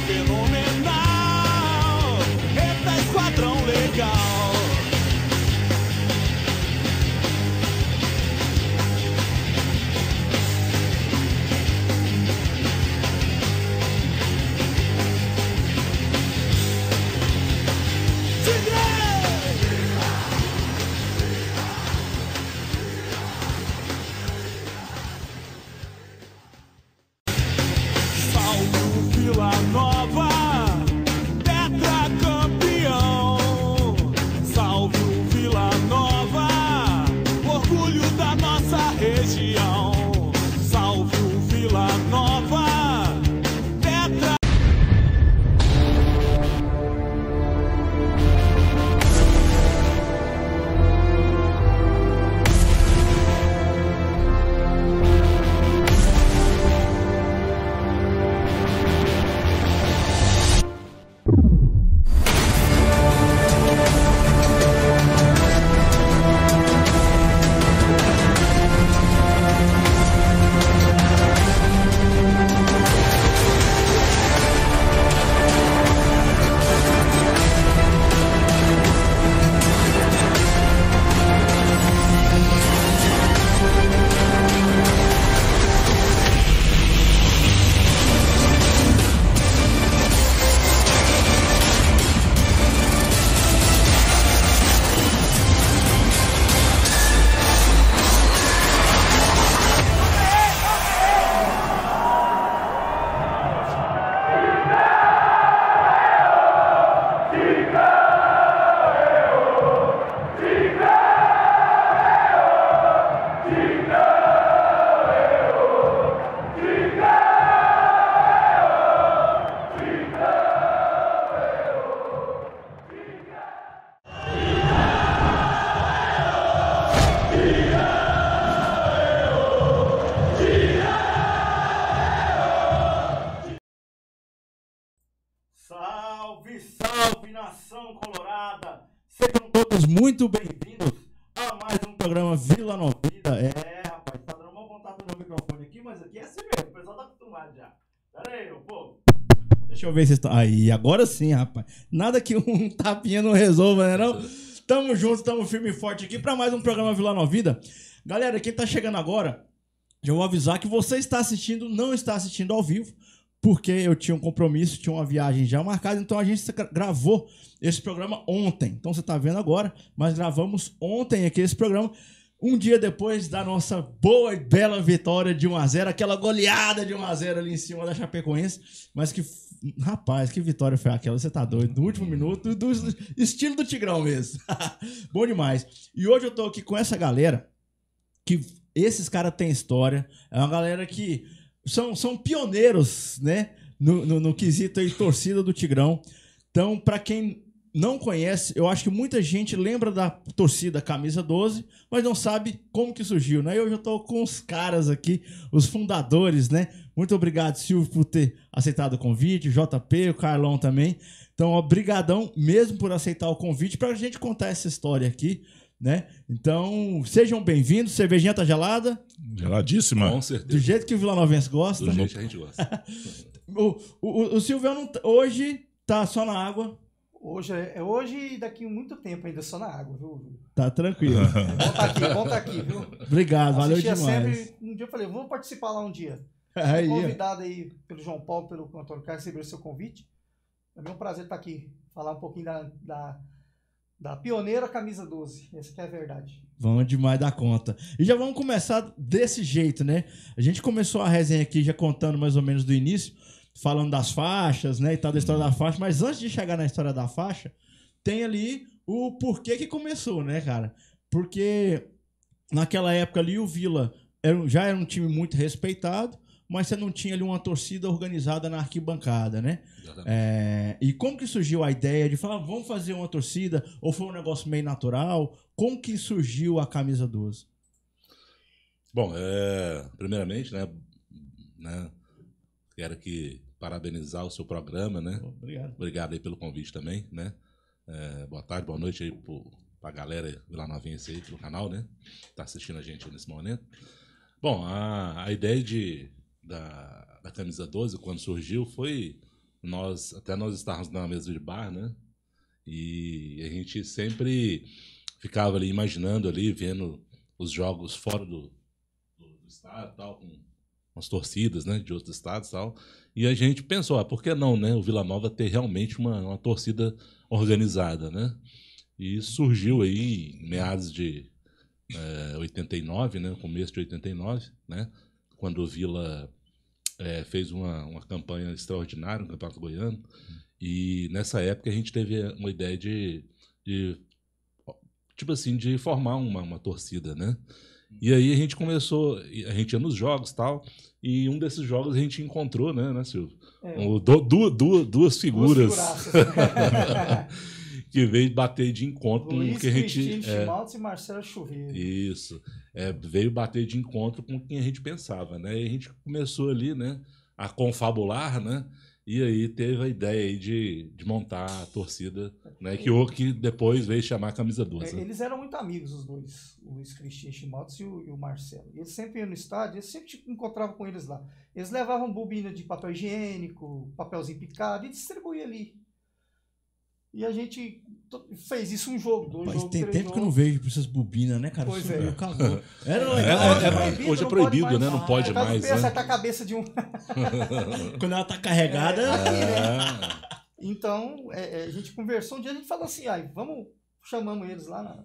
fenomenal. Eita, esquadrão legal. Vila Nova, tetracampeão. Salve o Vila Nova, orgulho da nossa região. Salve o Vila Nova, tetra... Salve, salve, nação colorada! Sejam todos muito bem-vindos a mais um programa Vila Novida. Rapaz, tá dando uma vontade do meu microfone aqui, mas aqui é assim mesmo, o pessoal tá acostumado já. Pera aí, meu povo. Deixa eu ver se está... Aí, agora sim, rapaz. Nada que um tapinha não resolva, né não? Tamo juntos, tamo firme e forte aqui pra mais um programa Vila Novida. Galera, quem tá chegando agora, já vou avisar que você está assistindo, não está assistindo ao vivo, porque eu tinha um compromisso, tinha uma viagem já marcada, então a gente gravou esse programa ontem. Então você está vendo agora, mas gravamos ontem aqui esse programa, um dia depois da nossa boa e bela vitória de 1-0, aquela goleada de 1-0 ali em cima da Chapecoense, mas que, rapaz, que vitória foi aquela, você tá doido, no último minuto, do estilo do Tigrão mesmo. Bom demais. E hoje eu tô aqui com essa galera, que esses caras têm história, é uma galera que são pioneiros, né, no quesito aí, torcida do Tigrão. Então, para quem não conhece, eu acho que muita gente lembra da torcida Camisa 12, mas não sabe como que surgiu, né? Eu já tô com os caras aqui, os fundadores, né? Muito obrigado, Silvio, por ter aceitado o convite, JP, o Carlão também. Então, obrigadão mesmo por aceitar o convite para a gente contar essa história aqui, né? Então, sejam bem-vindos. Cervejinha tá gelada? Geladíssima. Com certeza. Do jeito que o vilanovense gosta. Do jeito que a gente gosta. O Silvio não, hoje tá só na água. Hoje e daqui muito tempo ainda só na água, viu? Tá tranquilo. Bom tá aqui, viu? Obrigado, valeu Assistia demais. sempre, um dia eu falei, vou participar lá um dia. Aí, Convidado aí pelo João Paulo, pelo Antônio Carlos, receber o seu convite. É um prazer estar aqui, falar um pouquinho da pioneira Camisa 12. Essa que é a verdade. Vamos demais da conta. E já vamos começar desse jeito, né? A gente começou a resenha aqui já contando mais ou menos do início, falando das faixas, né, e tal, da história da faixa. Mas antes de chegar na história da faixa, tem ali o porquê que começou, né, cara? Porque naquela época ali o Vila já era um time muito respeitado, mas você não tinha ali uma torcida organizada na arquibancada, né? E como que surgiu a ideia de falar, vamos fazer uma torcida? Ou foi um negócio meio natural? Como que surgiu a Camisa 12? Bom, primeiramente, né, quero aqui parabenizar o seu programa, né? Obrigado. Obrigado aí pelo convite também, né? Boa tarde, boa noite aí pra galera vilanovense aí do canal, né? Tá assistindo a gente nesse momento. Bom, a ideia da Camisa 12, quando surgiu, foi nós estávamos na mesa de bar, né? E a gente sempre ficava ali imaginando ali, vendo os jogos fora do estado, tal, com as torcidas, né, de outros estados, tal. E a gente pensou, por que não, né, o Vila Nova ter realmente uma torcida organizada, né? E surgiu aí em meados de 89, né, começo de 89, né, quando o Vila fez uma campanha extraordinária no Campeonato Goiano. E nessa época a gente teve uma ideia de tipo assim, de formar uma torcida, né? E aí a gente começou, a gente ia nos jogos e tal, e um desses jogos a gente encontrou, né Silvio? Duas figuras que veio bater de encontro com o que a gente... Luiz Chimaltz e Marcelo Chuveiro. Isso. Veio bater de encontro com quem a gente pensava, né? E a gente começou ali, né, a confabular, né? E aí teve a ideia aí de montar a torcida, né, que depois veio chamar a Camisa 12. Eles eram muito amigos, os dois, o Luiz Cristian Chimaltz e o Marcelo. Eles sempre iam no estádio, eles sempre encontravam com eles lá. Eles levavam bobina de papel higiênico, papelzinho picado e distribuíam ali. E a gente fez isso um jogo, dois jogos, tem três tempo jogos. que eu não vejo essas bobinas, né, cara? Pois Isso é. acabou. Era legal. Hoje é proibido, né? Não pode Cada mais, um pensa né? até a cabeça de um... Quando ela tá carregada... Então, a gente conversou um dia, a gente falou assim, chamamos eles lá,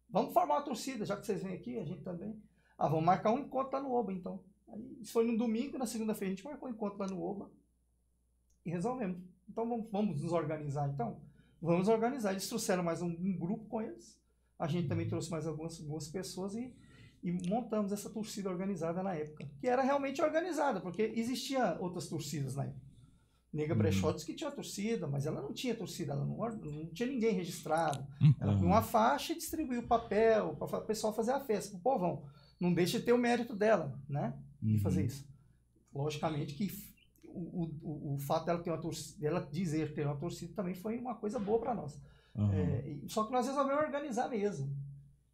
vamos formar uma torcida, já que vocês vêm aqui, a gente também. Vamos marcar um encontro lá no Oba, então. Aí, isso foi no domingo, na segunda-feira a gente marcou um encontro lá no Oba e resolvemos. Então, vamos nos organizar, então? Vamos organizar. Eles trouxeram mais um grupo com eles. A gente também trouxe mais algumas pessoas e montamos essa torcida organizada na época. Que era realmente organizada, porque existiam outras torcidas na época. Nega Brechó disse que tinha torcida, mas ela não tinha torcida, ela não tinha ninguém registrado. Ela põe uma faixa e distribuiu o papel para o pessoal fazer a festa, para o povão. Não deixa de ter o mérito dela, né? De fazer isso. Logicamente que o fato dela ter dela dizer ter uma torcida também foi uma coisa boa para nós. Só que nós resolvemos organizar mesmo.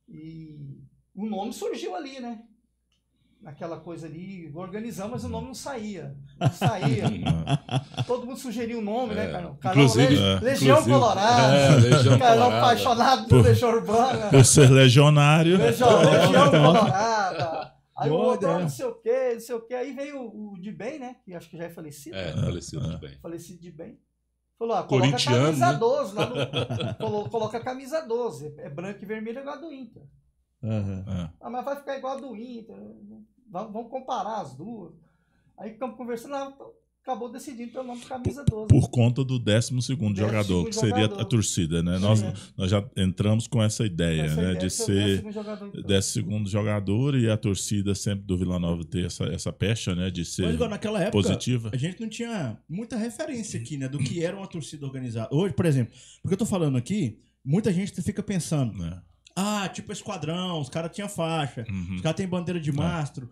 E o nome surgiu ali, né? Naquela coisa ali, organizamos, mas o nome não saía. Todo mundo sugeriu um nome, né, Carlão? Inclusive, Legião Colorada. Legião Carlão Colorada. apaixonado por Legião Urbana. Por ser legionário. Legião Colorada. Aí o outro, não sei o quê. Aí veio o de bem, né? Que acho que já é falecido. Falecido de bem. Falecido de bem. Falou, coloca a camisa 12 lá no... coloca a camisa 12. É branco e vermelho igual a do Inter. Mas vai ficar igual a do Inter. Vamos comparar as duas. Aí ficamos conversando, acabou decidindo pelo nome de camisa 12. Por conta do 12º jogador, que seria a torcida, né? Nós já entramos com essa ideia, né? De ser 12º jogador e a torcida sempre do Vila Nova ter essa pecha, né? De ser naquela época, positiva. A gente não tinha muita referência aqui, né? Do que era uma torcida organizada. Hoje, por exemplo, porque eu tô falando aqui, muita gente fica pensando... tipo esquadrão, os caras tinham faixa, os caras têm bandeira de mastro.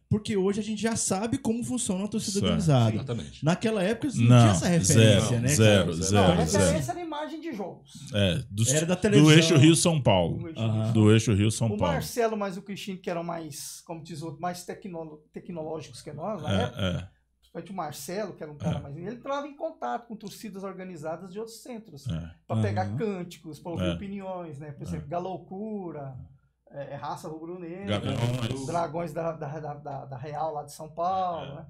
Porque hoje a gente já sabe como funciona uma torcida organizada. Exatamente. Naquela época não tinha essa referência, né? Zero. A referência era imagem de jogos. Era da televisão. Do eixo Rio-São Paulo. Do eixo Rio-São Paulo. O Marcelo mais o Cristiano, que eram mais, como diz o outro, mais tecnológicos que nós, na época. Principalmente o Marcelo, que era um cara mais... Ele entrava em contato com torcidas organizadas de outros centros. Para pegar cânticos, para ouvir opiniões, né? Por exemplo, Galoucura, Raça Rubro-Negra, Dragões da Real lá de São Paulo, né?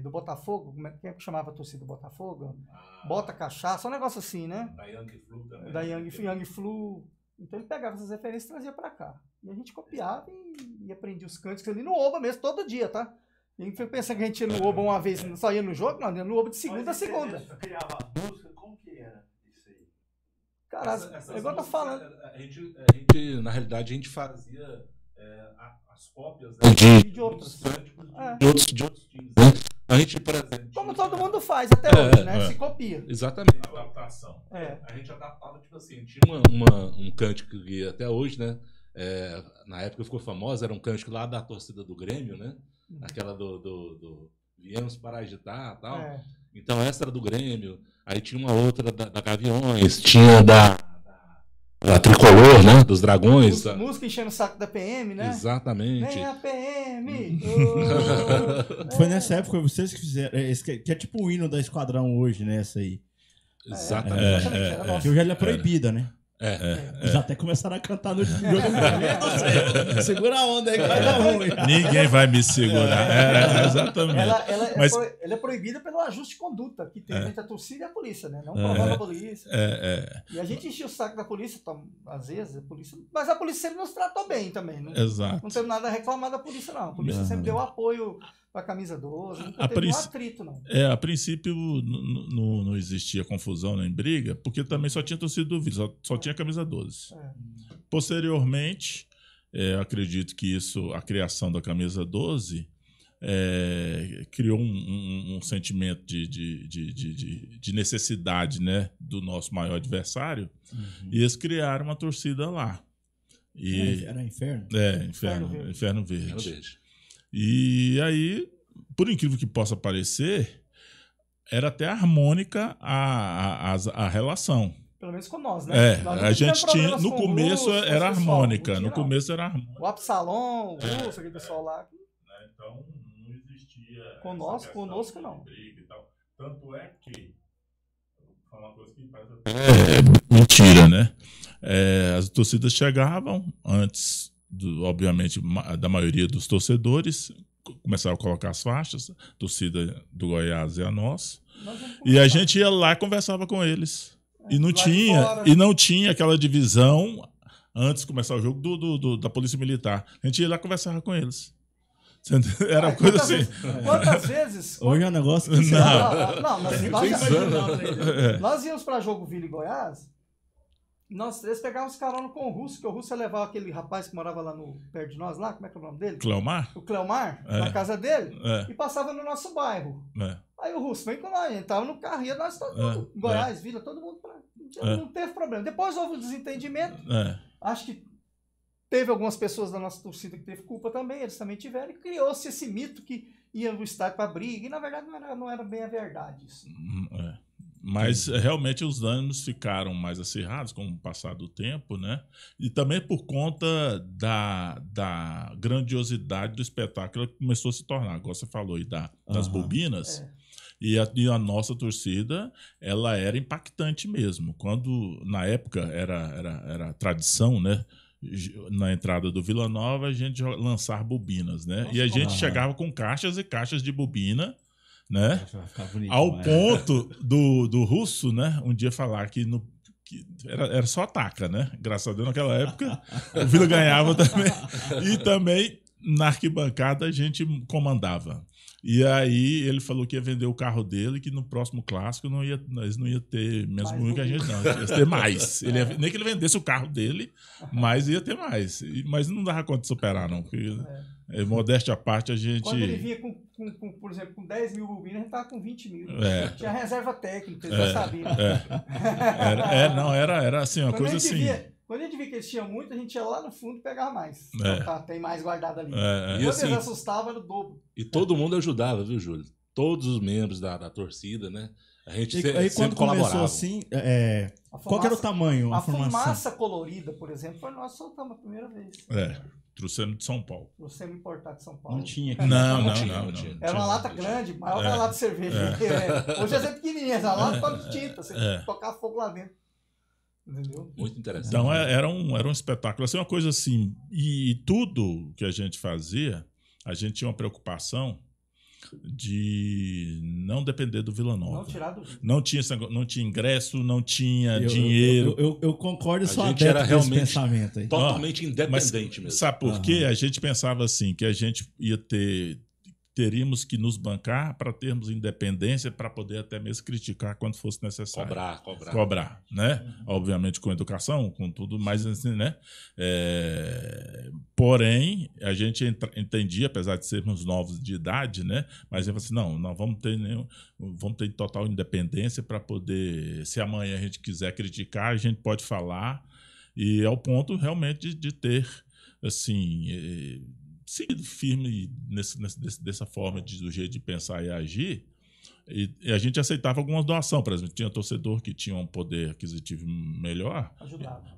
Do Botafogo, quem é que chamava a torcida do Botafogo? Bota Cachaça, um negócio assim, né? Da Young Flu também. Da Young Flu. Então ele pegava essas referências e trazia para cá. E a gente copiava e aprendia os cânticos ali no Oba mesmo, todo dia, tá? E a gente foi pensando que a gente ia no Oba uma vez, só ia no jogo, não, ia no Oba de segunda a segunda. Criava música, como que era isso aí? Cara, igual eu tô falando. A gente, na realidade, a gente fazia as cópias, né, de outros. De outros times, né? A gente, por exemplo... Como todo mundo faz até hoje, né? Se copia. Exatamente. Adaptação. A gente adaptava, tipo assim, tinha um cântico que até hoje, né? Na época ficou famosa, era um cântico lá da torcida do Grêmio, né? Aquela do Viemos para agitar e tal. Então essa era do Grêmio. Aí tinha uma outra da Gaviões, tinha da da Tricolor, né? Dos Dragões. Música enchendo o saco da PM, né? Exatamente. Vem a PM! Foi nessa época, vocês que fizeram. Que é tipo o hino da Esquadrão hoje, né? Essa aí. Exatamente. Que hoje ela é proibida, né? Eles até começaram a cantar no jogo. Segura a onda aí que vai dar ruim. Ninguém vai me segurar. Exatamente. Ela é proibida pelo ajuste de conduta que tem entre a torcida e a polícia, né? Não provoca a polícia. E a gente enchia o saco da polícia, às vezes, mas a polícia sempre nos tratou bem também. Não teve nada a reclamar da polícia, não. A polícia sempre deu apoio para a camisa 12, não teve nenhum atrito, não. A princípio não existia confusão nem briga, porque também só tinha torcida do Vila, só tinha camisa 12. Posteriormente, acredito que a criação da camisa 12 criou um sentimento de necessidade, né, do nosso maior adversário, e eles criaram uma torcida lá. Era Inferno? Inferno Verde. E aí, por incrível que possa parecer, era até harmônica a relação. Pelo menos com nós, né? A gente tinha. No começo era harmônica. No começo era harmônica. O Absalom, o Russo, aquele pessoal lá. Então não existia. Conosco não. E tal. Tanto é que. Vou falar uma coisa que parece. Mentira, né? As torcidas chegavam antes. Obviamente, da maioria dos torcedores, começaram a colocar as faixas, a torcida do Goiás e a nossa, e a gente ia lá e conversava com eles. E não tinha aquela divisão antes de começar o jogo da Polícia Militar. A gente ia lá e conversava com eles. Era uma coisa assim. Quantas vezes? Hoje é um negócio que nós íamos para jogo Vila e Goiás. Nós três pegávamos carona com o Russo, que o Russo ia levar aquele rapaz que morava lá perto de nós, lá, como é que é o nome dele? Cleomar? O Cleomar, na casa dele, e passava no nosso bairro. Aí o Russo vem com nós, a gente tava no carro, ia nós todo mundo, Goiás, Vila, todo mundo, não teve problema. Depois houve um desentendimento, acho que teve algumas pessoas da nossa torcida que teve culpa também, eles também tiveram, e criou-se esse mito que ia no estádio para briga, e na verdade não era bem a verdade isso. Mas realmente os ânimos ficaram mais acirrados com o passar do tempo, né? E também por conta da grandiosidade do espetáculo que começou a se tornar. Agora você falou aí das bobinas. E a nossa torcida, ela era impactante mesmo. Quando, na época, era tradição, né? Na entrada do Vila Nova, a gente lançar bobinas, né? E a gente chegava com caixas e caixas de bobina, né? Ao ponto do Russo, né? Um dia falar que era só ataca, né? Graças a Deus, naquela época, o Vila ganhava também. E também, na arquibancada, a gente comandava. E aí ele falou que ia vender o carro dele, que no próximo clássico eles não iam ter menos ruim que a gente, não. Ia ter mais. Nem que ele vendesse o carro dele, mas ia ter mais. Mas não dava conta de superar, não. Porque, modéstia à parte, a gente... Quando ele vinha, por exemplo, com 10 mil bobinas, a gente estava com 20 mil. Tinha reserva técnica, eles já sabiam. Era assim, uma coisa assim... Quando a gente via que eles tinham muito, a gente ia lá no fundo e pegava mais. Tem mais guardado ali. E assim, eles assustavam, era o dobro. E todo mundo ajudava, viu, Júlio? Todos os membros da torcida, né? A gente aí, sempre quando colaborava. Começou assim, qual que era o tamanho? A fumaça colorida, por exemplo, foi nós soltamos a primeira vez. Trouxemos de São Paulo. Trouxemos importado de São Paulo. Não tinha. Não. Era uma lata grande, maior que a lata de cerveja. Hoje é pequenininha, essa lata para de tinta. Você tocar fogo lá dentro. Entendeu? Muito interessante. Então era um espetáculo, assim, uma coisa assim. E tudo que a gente fazia, a gente tinha uma preocupação de não depender do Vila Nova. Não tirar do... Não tinha ingresso, não tinha dinheiro. Eu concordo, só a gente era realmente pensamento aí. totalmente independente mesmo. Sabe por quê? A gente pensava assim, que a gente teríamos que nos bancar para termos independência para poder até mesmo criticar quando fosse necessário. Cobrar, né? Obviamente com educação, com tudo mais assim, né? Porém, a gente entendia, apesar de sermos novos de idade, né? Mas eu falei assim, não vamos ter total independência para poder, se amanhã a gente quiser criticar, a gente pode falar, e ao ponto realmente de ter, assim... seguido firme dessa forma, do jeito de pensar e agir, E a gente aceitava algumas doações, por exemplo, tinha torcedor que tinha um poder aquisitivo melhor.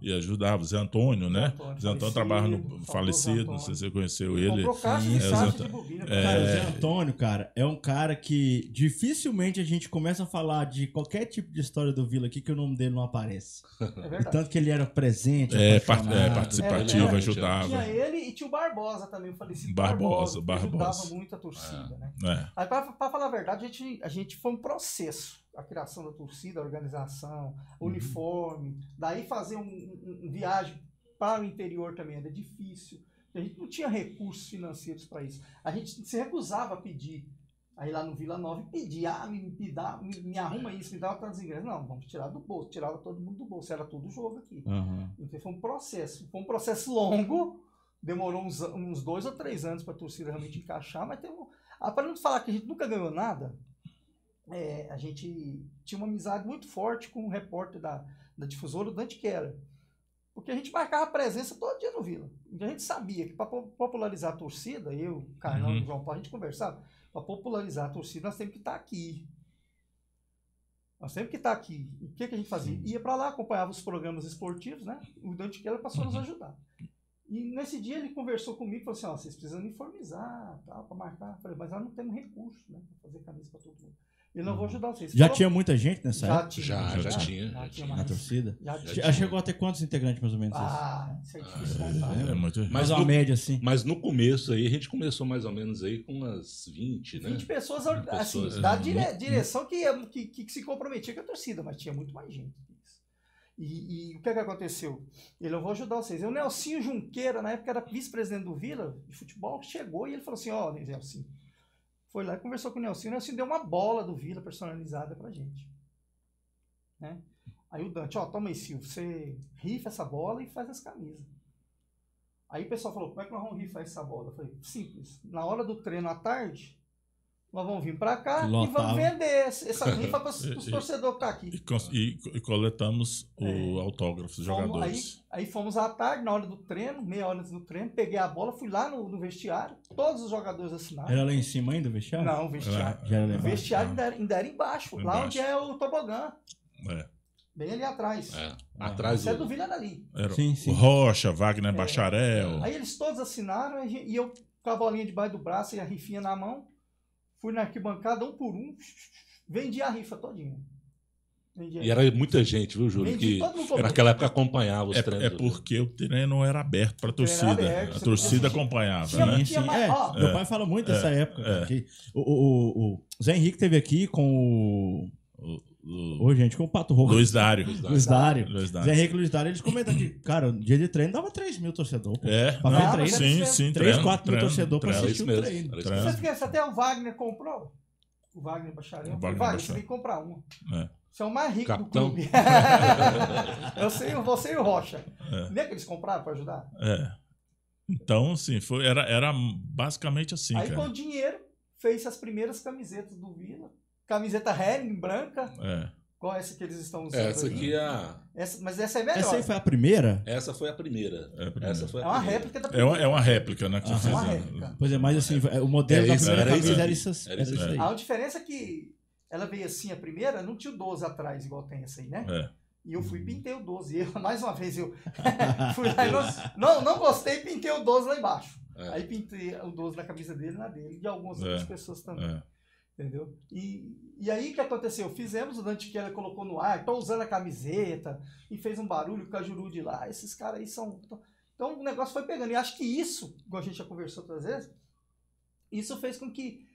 E ajudava. Zé Antônio, né? Zé Antônio trabalha no falecido, não sei se você conheceu ele. Comprou caixa de caixa de bobina. Cara, o Zé Antônio, cara, é um cara que dificilmente a gente começa a falar de qualquer tipo de história do Vila aqui que o nome dele não aparece. É verdade. Tanto que ele era presente, participativo, ajudava. Tinha ele e tinha o Barbosa também, o falecido Barbosa. Ajudava muito a torcida, né? Aí, pra falar a verdade, a gente foi um processo. A criação da torcida, a organização, uniforme. Daí fazer um viagem para o interior também era difícil. A gente não tinha recursos financeiros para isso. A gente se recusava a pedir. Aí lá no Vila Nova pedia, me arruma isso, me dá tantos ingressos. Não, vamos tirar do bolso. Tirava todo mundo do bolso. Era todo jogo aqui. Então foi um processo. Foi um processo longo. Demorou uns 2 ou 3 anos para a torcida realmente encaixar. Mas para não falar que a gente nunca ganhou nada, a gente tinha uma amizade muito forte com o repórter da difusora, o Dante Keller. Porque a gente marcava a presença todo dia no Vila. E a gente sabia que para popularizar a torcida, eu, o Carlão e o João Paulo, a gente conversava, para popularizar a torcida, nós temos que estar aqui. Nós temos que estar aqui. E o que a gente fazia? Ia para lá, acompanhava os programas esportivos, né? O Dante Keller passou a nos ajudar. E nesse dia ele conversou comigo e falou assim, vocês precisam uniformizar, para marcar. Eu falei, mas nós não temos recurso, né? Para fazer camisa para todo mundo. Eu não vou ajudar vocês. Já tinha muita gente nessa época? Já tinha. Na torcida? Já chegou a ter quantos integrantes, mais ou menos? Isso é difícil. Mas uma média, assim. Mas no começo aí, a gente começou mais ou menos aí com umas 20, né? 20 pessoas, assim, da direção que se comprometia com a torcida, mas tinha muito mais gente. E o que aconteceu? Eu vou ajudar vocês. O Nelsinho Junqueira, na época, era vice-presidente do Vila de futebol, chegou e ele falou assim, Nelsinho, foi lá e conversou com o Nelsinho deu uma bola do Vila personalizada pra gente. Né? Aí o Dante, toma aí, Silvio, você rifa essa bola e faz as camisas. Aí o pessoal falou, como é que nós vamos rifar essa bola? Eu falei, simples, na hora do treino à tarde, nós vamos vir pra cá e vamos vender essa rifa para os torcedores que estão aqui. E coletamos o autógrafo dos jogadores. Aí fomos à tarde, na hora do treino, meia hora antes do treino, peguei a bola, fui lá no vestiário, todos os jogadores assinaram. Era lá em cima ainda o vestiário? Não, o vestiário. O vestiário ainda era embaixo, lá onde é o tobogã. Bem ali atrás. Atrás do... do Vila era ali. Sim. O Rocha, Wagner Bacharel. Aí eles todos assinaram e eu com a bolinha debaixo do braço e a rifinha na mão. Fui na arquibancada, um por um, vendi a rifa todinha. E era muita gente, viu, Júlio? Que naquela época acompanhava os treinos. Porque o treino era aberto para a torcida. A torcida acompanhava, né? Meu pai fala muito dessa época. O Zé Henrique esteve aqui com com o Pato Rojo. Luiz Dário. Zé Henrique e Luiz Dário, eles comentam que, cara, no dia de treino dava 3 mil torcedores. Sim. 3, 4 mil torcedores para assistir o treino. Você até o Wagner comprou? O Wagner Bacharel. Wagner, você tem que comprar uma. Você é o mais rico do clube. Você e o Rocha. Nem é que eles compraram para ajudar? Então, assim, era basicamente assim. Aí, com o dinheiro, fez as primeiras camisetas do Vila. Camiseta Hering, branca. Qual é essa que eles estão usando? Essa aqui é mas essa é melhor. Essa aí foi a primeira? Essa foi a primeira. Uma réplica da primeira. É uma réplica, né? É uma réplica. Pois é, mas assim, o modelo da primeira camisa era isso aí. A diferença é que ela veio assim, a primeira, não tinha o 12 atrás, igual tem essa aí, né? E eu fui e pintei o 12. E mais uma vez eu fui lá e não gostei e pintei o 12 lá embaixo. Aí pintei o 12 na camisa dele e na dele. E de algumas outras pessoas também. Entendeu? E aí o que aconteceu? Fizemos, o Dante Keller colocou no ar, tô usando a camiseta, e fez um barulho com o Cajuru de lá. Esses caras aí são... Então o negócio foi pegando. E acho que isso, como a gente já conversou outras vezes, isso fez com que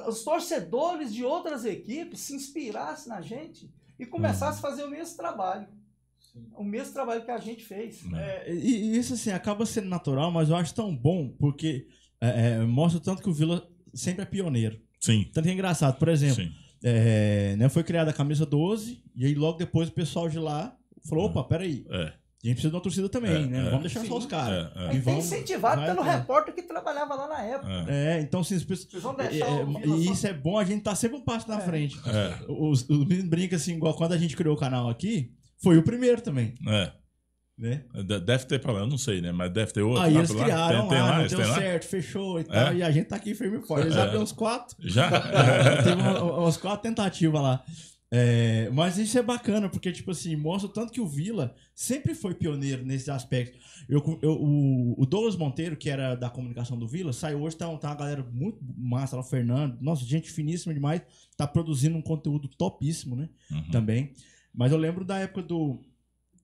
os torcedores de outras equipes se inspirassem na gente e começassem a fazer o mesmo trabalho. O mesmo trabalho que a gente fez. E isso assim, acaba sendo natural, mas eu acho tão bom, porque mostra tanto que o Vila sempre é pioneiro. Sim. Tanto que é engraçado, por exemplo, foi criada a camisa 12, e aí logo depois o pessoal de lá falou, opa, peraí, a gente precisa de uma torcida também, né? Não vamos deixar só os caras. E foi incentivado pelo repórter que trabalhava lá na época. Então assim, vocês vão deixar e isso é bom, a gente tá sempre um passo na frente. Os meninos brincam assim, igual quando a gente criou o canal aqui, foi o primeiro também. Né? Deve ter pra lá, eu não sei, né? Mas deve ter outro. Aí eles criaram tem lá, lá, não deu certo, fechou e tal. E a gente tá aqui firme e forte. Eles abriram uns 4. Já? Teve umas 4 tentativas lá. Mas isso é bacana, porque, tipo assim, mostra o tanto que o Vila sempre foi pioneiro nesses aspectos. O Douglas Monteiro, que era da comunicação do Vila, saiu hoje, tá uma galera muito massa lá, o Fernando, nossa, gente finíssima demais, tá produzindo um conteúdo topíssimo, né? Também. Mas eu lembro da época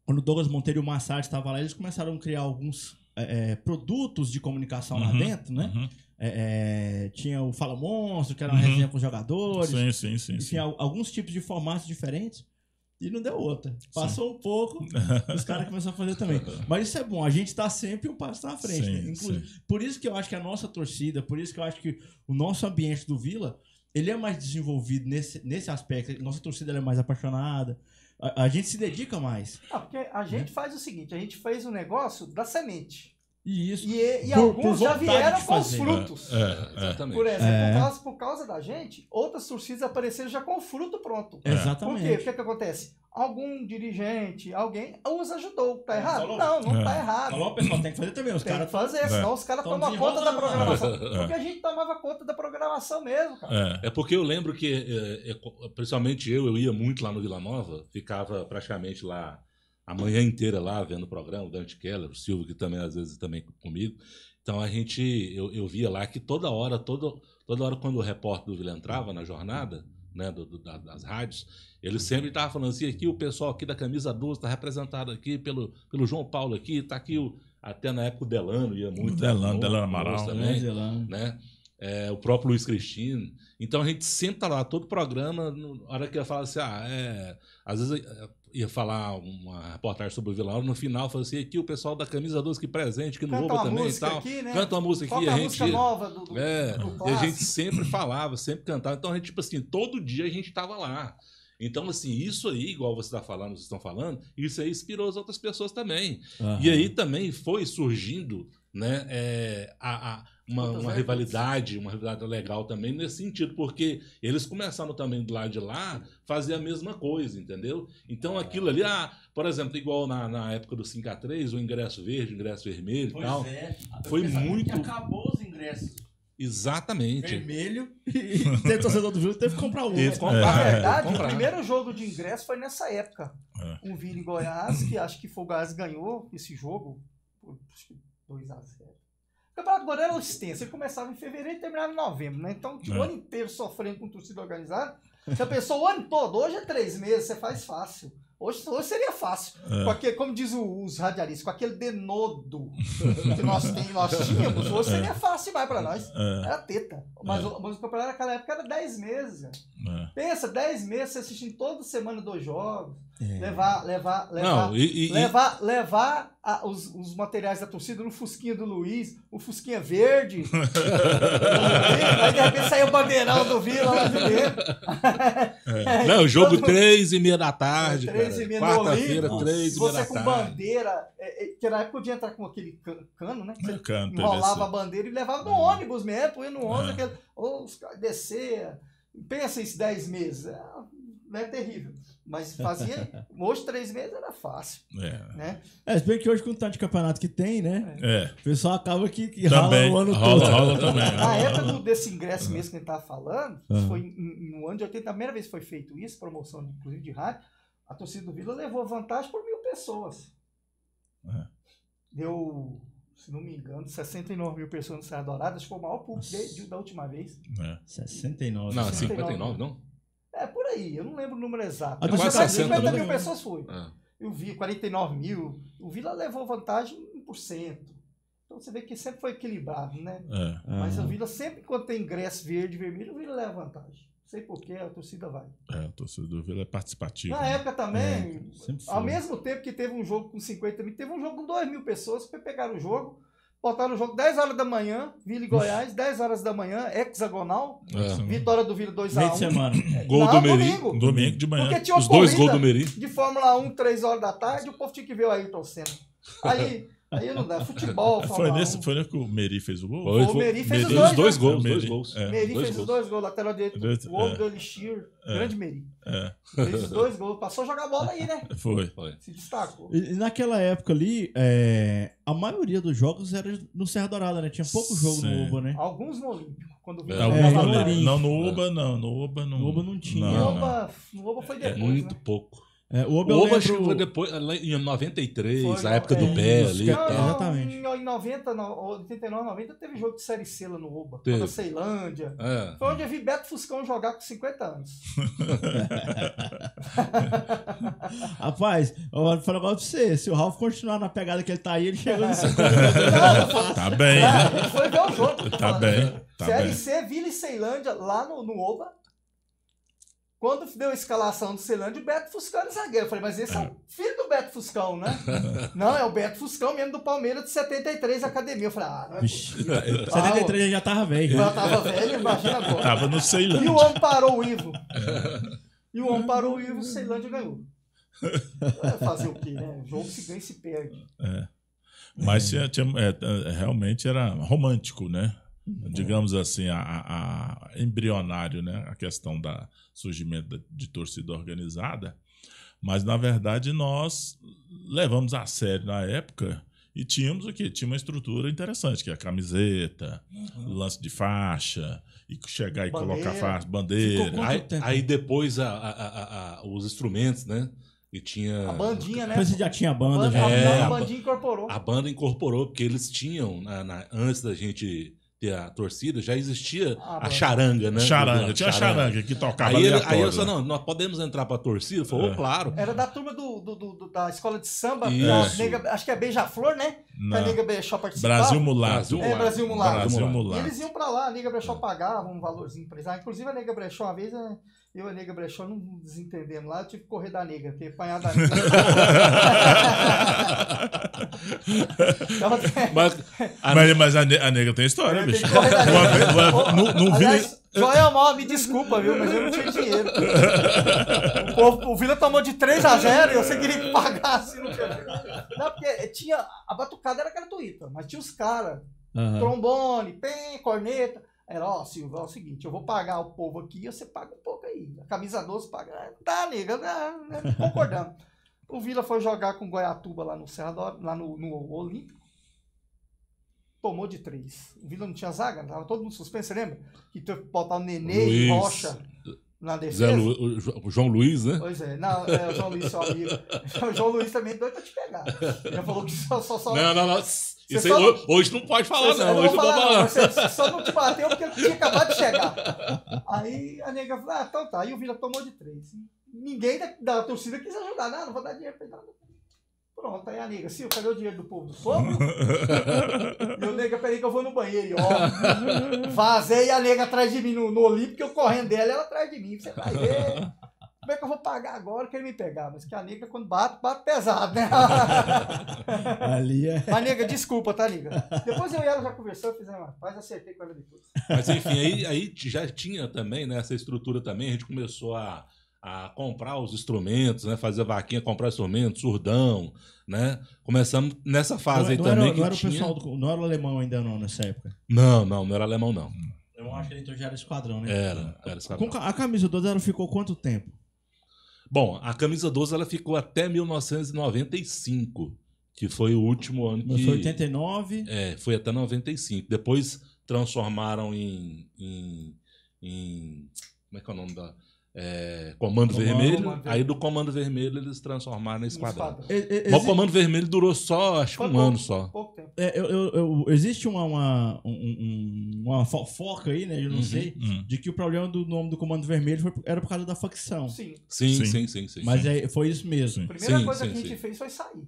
quando o Douglas Monteiro e o Massard estavam lá, eles começaram a criar alguns produtos de comunicação lá dentro, né? Tinha o Fala Monstro, que era uma resenha com os jogadores. Sim. Enfim, alguns tipos de formatos diferentes. E não deu outra. Passou um pouco, os caras começaram a fazer também. Mas isso é bom, a gente tá sempre um passo na frente. Né? Inclusive, por isso que eu acho que a nossa torcida, por isso que eu acho que o nosso ambiente do Vila, ele é mais desenvolvido nesse aspecto. Nossa torcida ela é mais apaixonada. A gente se dedica mais. Porque a gente faz o seguinte, a gente fez um negócio da semente. Isso. E alguns já vieram com os frutos. Exatamente. Por exemplo, por causa da gente, outras torcidas apareceram já com o fruto pronto. Exatamente. Por quê? O que acontece? Algum dirigente, alguém os ajudou. Tá errado? Não tá errado. Falou, pessoal, tem que fazer também. Os caras fazer, senão os caras tomam conta da programação. Porque a gente tomava conta da programação mesmo, cara. É porque eu lembro que, principalmente eu ia muito lá no Vila Nova, ficava praticamente lá a manhã inteira lá vendo o programa, o Dante Keller, o Silvio, que também às vezes também comigo. Então eu via lá que toda hora quando o repórter do Vila entrava na jornada, né, das rádios, ele sempre estava falando assim, aqui o pessoal aqui da camisa 12 está representado aqui pelo João Paulo aqui, está aqui até na época o Delano ia muito. Delano Amaral também, né? O próprio Luiz Cristino. Então a gente sempre tá lá, todo programa, na hora que ia falar assim, às vezes ia falar uma reportagem sobre o Vila Nova, no final falou assim, aqui o pessoal da camisa 12 que presente, que não rouba também e tal. Aqui, né? Canta uma música aqui. A música nova do e a gente sempre falava, sempre cantava. Então a gente, tipo assim, todo dia a gente tava lá. Então, assim, isso aí, igual vocês estão falando, isso aí inspirou as outras pessoas também. E aí também foi surgindo, né, uma rivalidade legal também nesse sentido, porque eles começaram também do lado de lá fazer a mesma coisa, entendeu? Então aquilo ali, por exemplo, igual na época do 5x3, o ingresso verde, o ingresso vermelho e tal, foi muito... acabou os ingressos. Exatamente. Vermelho e o torcedor do Vila teve que comprar um. Na verdade, o primeiro jogo de ingresso foi nessa época. Um Vila em Goiás, que acho que foi o Goiás ganhou esse jogo por 2-0. O Campeonato Goiano era extenso, ele começava em fevereiro e terminava em novembro, né? Então, o ano inteiro sofrendo com torcida organizada. Se a pessoa o ano todo, hoje é 3 meses, você faz fácil. Hoje seria fácil. Como diz os radialistas, com aquele denodo que nós tínhamos, hoje seria fácil demais para nós. Era teta. Mas o campeonato naquela época era 10 meses. Pensa, 10 meses, você assistindo toda semana 2 jogos. Levar os materiais da torcida no Fusquinha do Luiz, o Fusquinha verde. Aí de repente saiu o bandeirão do Vila lá de dentro. Não, jogo 3h30 da tarde. 3h30 quarta-feira, 3h30 da tarde. Você com bandeira, que na época podia entrar com aquele cano, né? Você enrolava a bandeira e levava no ônibus mesmo, ia no ônibus, os caras descer. Pensa isso 10 meses. Não é terrível. Mas fazia. Hoje, 3 meses era fácil. Né? Se bem que hoje, com o tanto de campeonato que tem, né? O pessoal acaba que também, rala o ano todo. Rola também. Na época desse ingresso mesmo que a gente estava falando, foi no ano de 80, a primeira vez que foi feito isso, promoção inclusive de rádio, a torcida do Vila levou vantagem por 1.000 pessoas. Deu, se não me engano, 69 mil pessoas no Serra Dourada, acho que foi o maior público da última vez. 69. Não, 59, não? Por aí, eu não lembro o número exato. Mas 50 mil pessoas foi. Eu vi 49 mil. O Vila levou vantagem 1%. Então você vê que sempre foi equilibrado, né? Mas o Vila sempre, quando tem ingresso verde e vermelho, o Vila leva vantagem. Não sei porquê, a torcida vai. A torcida do Vila é participativa. Na época também, ao mesmo tempo que teve um jogo com 50 mil, teve um jogo com 2 mil pessoas, que pegaram o jogo, botaram o jogo 10 horas da manhã, Vila e Goiás, 10 horas da manhã, hexagonal, vitória do Vila 2-1. Meio de semana. Gol do Meri. Domingo de manhã. Porque tinha os 2 gols do Meri. De Fórmula 1, 3 horas da tarde, o povo tinha que ver o Ayrton Senna. Aí Aí não dá. Futebol, Foi nesse que o Meri fez o gol? O Meri fez os dois gols. gols. Meri fez os 2 gols. Lateral direito, o gol do Elixir. Grande Meri. Fez os 2 gols. Passou a jogar bola aí, né? Foi. Se destacou. E naquela época ali, a maioria dos jogos era no Serra Dourada, né? Tinha pouco jogo no Oba, né? Alguns no Olímpico. Quando Não, no Oba não. No Oba não tinha. No Oba foi depois, muito né? pouco. O Oba chegou depois, em 93, foi, a época do pé ali. Exatamente. Em 89, 90 teve jogo de Série C lá no Oba. Teve. Contra a Ceilândia. Foi onde eu vi Beto Fuscão jogar com 50 anos. Rapaz, eu vou falar um negócio pra você. Se o Ralf continuar na pegada que ele tá aí, ele chegou no 50. Tá bem, né? Ele foi ver o jogo. Tá bem. Série C, Vila e Ceilândia, lá no Oba. Quando deu a escalação do Ceilândia, o Beto Fuscão era zagueiro. Eu falei, mas esse é o filho do Beto Fuscão, né? Não, é o Beto Fuscão mesmo do Palmeiras de 73, academia. Eu falei, não é possível. 73 já tava velho. Já tava velho, imagina agora. Tava no Ceilândia. E o homem parou o Ivo. O Ceilândia ganhou. Fazer o quê, né? O jogo se ganha e se perde. Mas realmente era romântico, né? Digamos assim, a embrionário, né? A questão do surgimento de torcida organizada. Mas, na verdade, nós levamos a sério na época e tínhamos o quê? Tinha uma estrutura interessante, que é a camiseta, lance de faixa, e chegar e colocar faixa, bandeira. Aí depois os instrumentos, né? E tinha... A bandinha, né? Você já tinha a banda. A bandinha incorporou. A banda incorporou, porque eles tinham, antes da gente ter a torcida, já existia a charanga, né? Tinha a charanga que tocava aí eu falei, não, nós podemos entrar pra torcida? Falou, claro. Era da turma da escola de samba, acho que é Beija-Flor, né? Que a Nega Brechó participava. Brasil Mulato. Brasil Mulato. Mulato. E eles iam pra lá, a Nega Brechó pagava um valorzinho pra eles. Inclusive a Nega Brechó, uma vez, eu e a Nega Brechó não desentendemos lá, eu tive que correr da Nega, porque apanhar da Nega. Mas a Nega tem história, bicho. Aliás, Joel Mal, me desculpa, viu? Mas eu não tinha dinheiro. O Vila tomou de 3-0 e você queria que pagasse. Não, porque tinha. A batucada era gratuita, mas tinha os caras. Trombone, corneta. Era, Silvio, é o seguinte, eu vou pagar o povo aqui e você paga um pouco aí. A camisa 12 paga. Tá, nega, concordando. O Vila foi jogar com Goiatuba lá no Serra, lá no Olímpico. Tomou de 3. O Vila não tinha zaga, tava todo mundo suspenso, você lembra? Que teve que botar o Nenê e Rocha na defesa. O João Luiz, né? Pois é, não, o João Luiz, seu amigo. O João Luiz também é doido pra te pegar. Ele já falou que só... Não. Isso aí, hoje não pode falar, não. Hoje não pode falar. Você só não te bateu porque ele tinha acabado de chegar. Aí a nega falou, então tá. Aí o Vila tomou de 3. Ninguém da torcida quis ajudar. Não vou dar dinheiro pra ele. Pronto, aí a nega, Silvio, cadê o dinheiro do povo do fogo? E o nega, peraí que eu vou no banheiro. E ó, vazei a nega atrás de mim no Olímpico, eu correndo dela, ela atrás de mim. Você vai ver. Como é que eu vou pagar agora que ele me pegar? Mas que a nega, quando bate pesado, né? Ali é... Mas, nega, desculpa, tá, nega? Depois eu e ela já conversamos, fizemos uma paz, acertei com ela depois. Mas, enfim, aí já tinha também, né, essa estrutura também, a gente começou a comprar os instrumentos, né, fazer vaquinha, comprar instrumentos, surdão, né? Começamos nessa fase aí também. Não era o pessoal, não era o alemão ainda não, nessa época? Não era alemão, não. Eu acho que ele então já era esquadrão, né? Era esquadrão. A camisa 12 ela ficou quanto tempo? Bom, a camisa 12 ela ficou até 1995, que foi o último ano que... Foi 89? Foi até 95. Depois transformaram em como é que é o nome da... Comando Vermelho. Aí do Comando Vermelho eles transformaram na Esquadrão. Mas o Comando Vermelho durou só, acho que um ano só. Pouco tempo. Existe uma fofoca aí, né? Eu não sei, de que o problema do nome do Comando Vermelho era por causa da facção. Sim. Mas foi isso mesmo. A primeira coisa que a gente fez foi sair.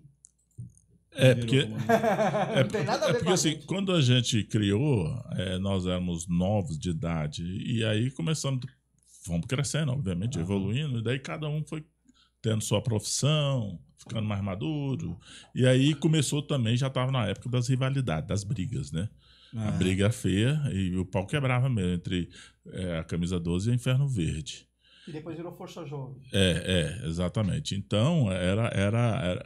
Não tem nada a ver com assim, gente. Quando a gente criou, nós éramos novos de idade, e aí fomos crescendo, obviamente, evoluindo, e daí cada um foi tendo sua profissão, ficando mais maduro, e aí começou também, já estava na época das rivalidades, das brigas, né? A briga feia, e o pau quebrava mesmo, entre a Camisa 12 e a Inferno Verde. E depois virou Força Jovem. Exatamente. Então,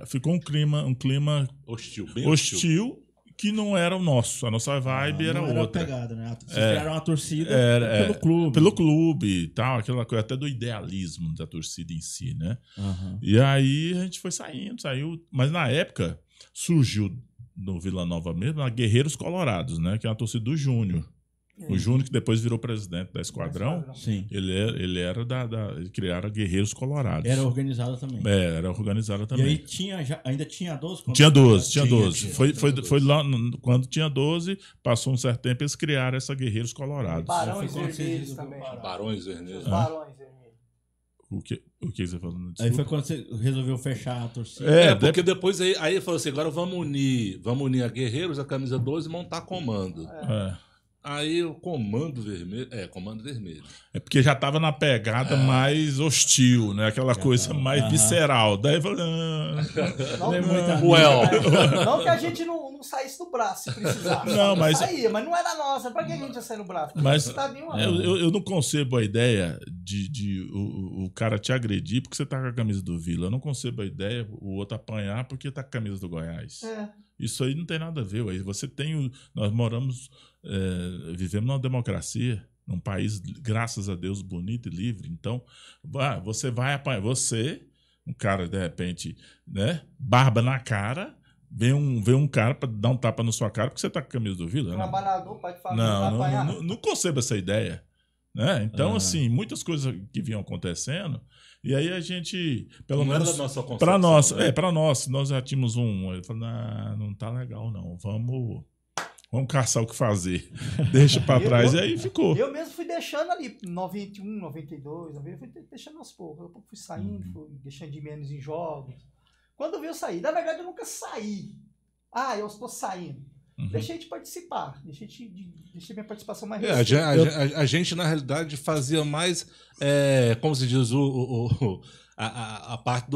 ficou um clima hostil, bem hostil, que não era o nosso. A nossa vibe era outra. Pegada, né? Vocês criaram uma torcida pelo clube. Pelo clube e tal, aquela coisa até do idealismo da torcida em si, né? Uhum. E aí a gente foi saiu. Mas na época surgiu no Vila Nova mesmo a Guerreiros Colorados, né? Que é uma torcida do Júnior. O Júnior, que depois virou presidente da Esquadrão, Sim. ele era eles criaram Guerreiros Colorados. Era organizada também. Era organizada também. E aí ainda tinha 12? Tinha 12. Foi lá, quando tinha 12, passou um certo tempo, eles criaram essa Guerreiros Colorados. Barões Vermelhos também. Barões Vermelhos. Barões Vermelhos. O que você falou? Desculpa. Aí foi quando você resolveu fechar a torcida. Porque depois aí falou assim, agora vamos unir a Guerreiros, a camisa 12 e montar comando. Aí o Comando Vermelho. Comando Vermelho. É porque já tava na pegada mais hostil, né? Aquela coisa mais visceral. Daí falou. Não que a gente não saísse do braço se precisasse. Não, mas saía, mas não era nossa. Pra que a gente ia sair no braço? Mas eu não concebo a ideia de o cara te agredir porque você tá com a camisa do Vila. Eu não concebo a ideia o outro apanhar porque tá com a camisa do Goiás. Isso aí não tem nada a ver. Aí você tem. Nós vivemos numa democracia, num país, graças a Deus, bonito e livre. Então, você vai apanhar. Você, um cara, de repente, né? Barba na cara, vem um cara para dar um tapa na sua cara porque você tá com a camisa do Vila. Trabalhador, pai de família, não concebo essa ideia. Né? Então, assim, muitas coisas que vinham acontecendo. E aí a gente, pelo menos para nós, nós já tínhamos ele falou, não tá legal não, vamos caçar o que fazer. Deixa para trás e aí ficou. Eu mesmo fui deixando ali 91, 92, eu fui deixando aos poucos, eu fui saindo, fui deixando de menos em jogos. Quando eu saí, na verdade eu nunca saí. Eu estou saindo. Deixei de participar, deixei minha participação mais restrita. A gente, na realidade, fazia mais, como se diz, a parte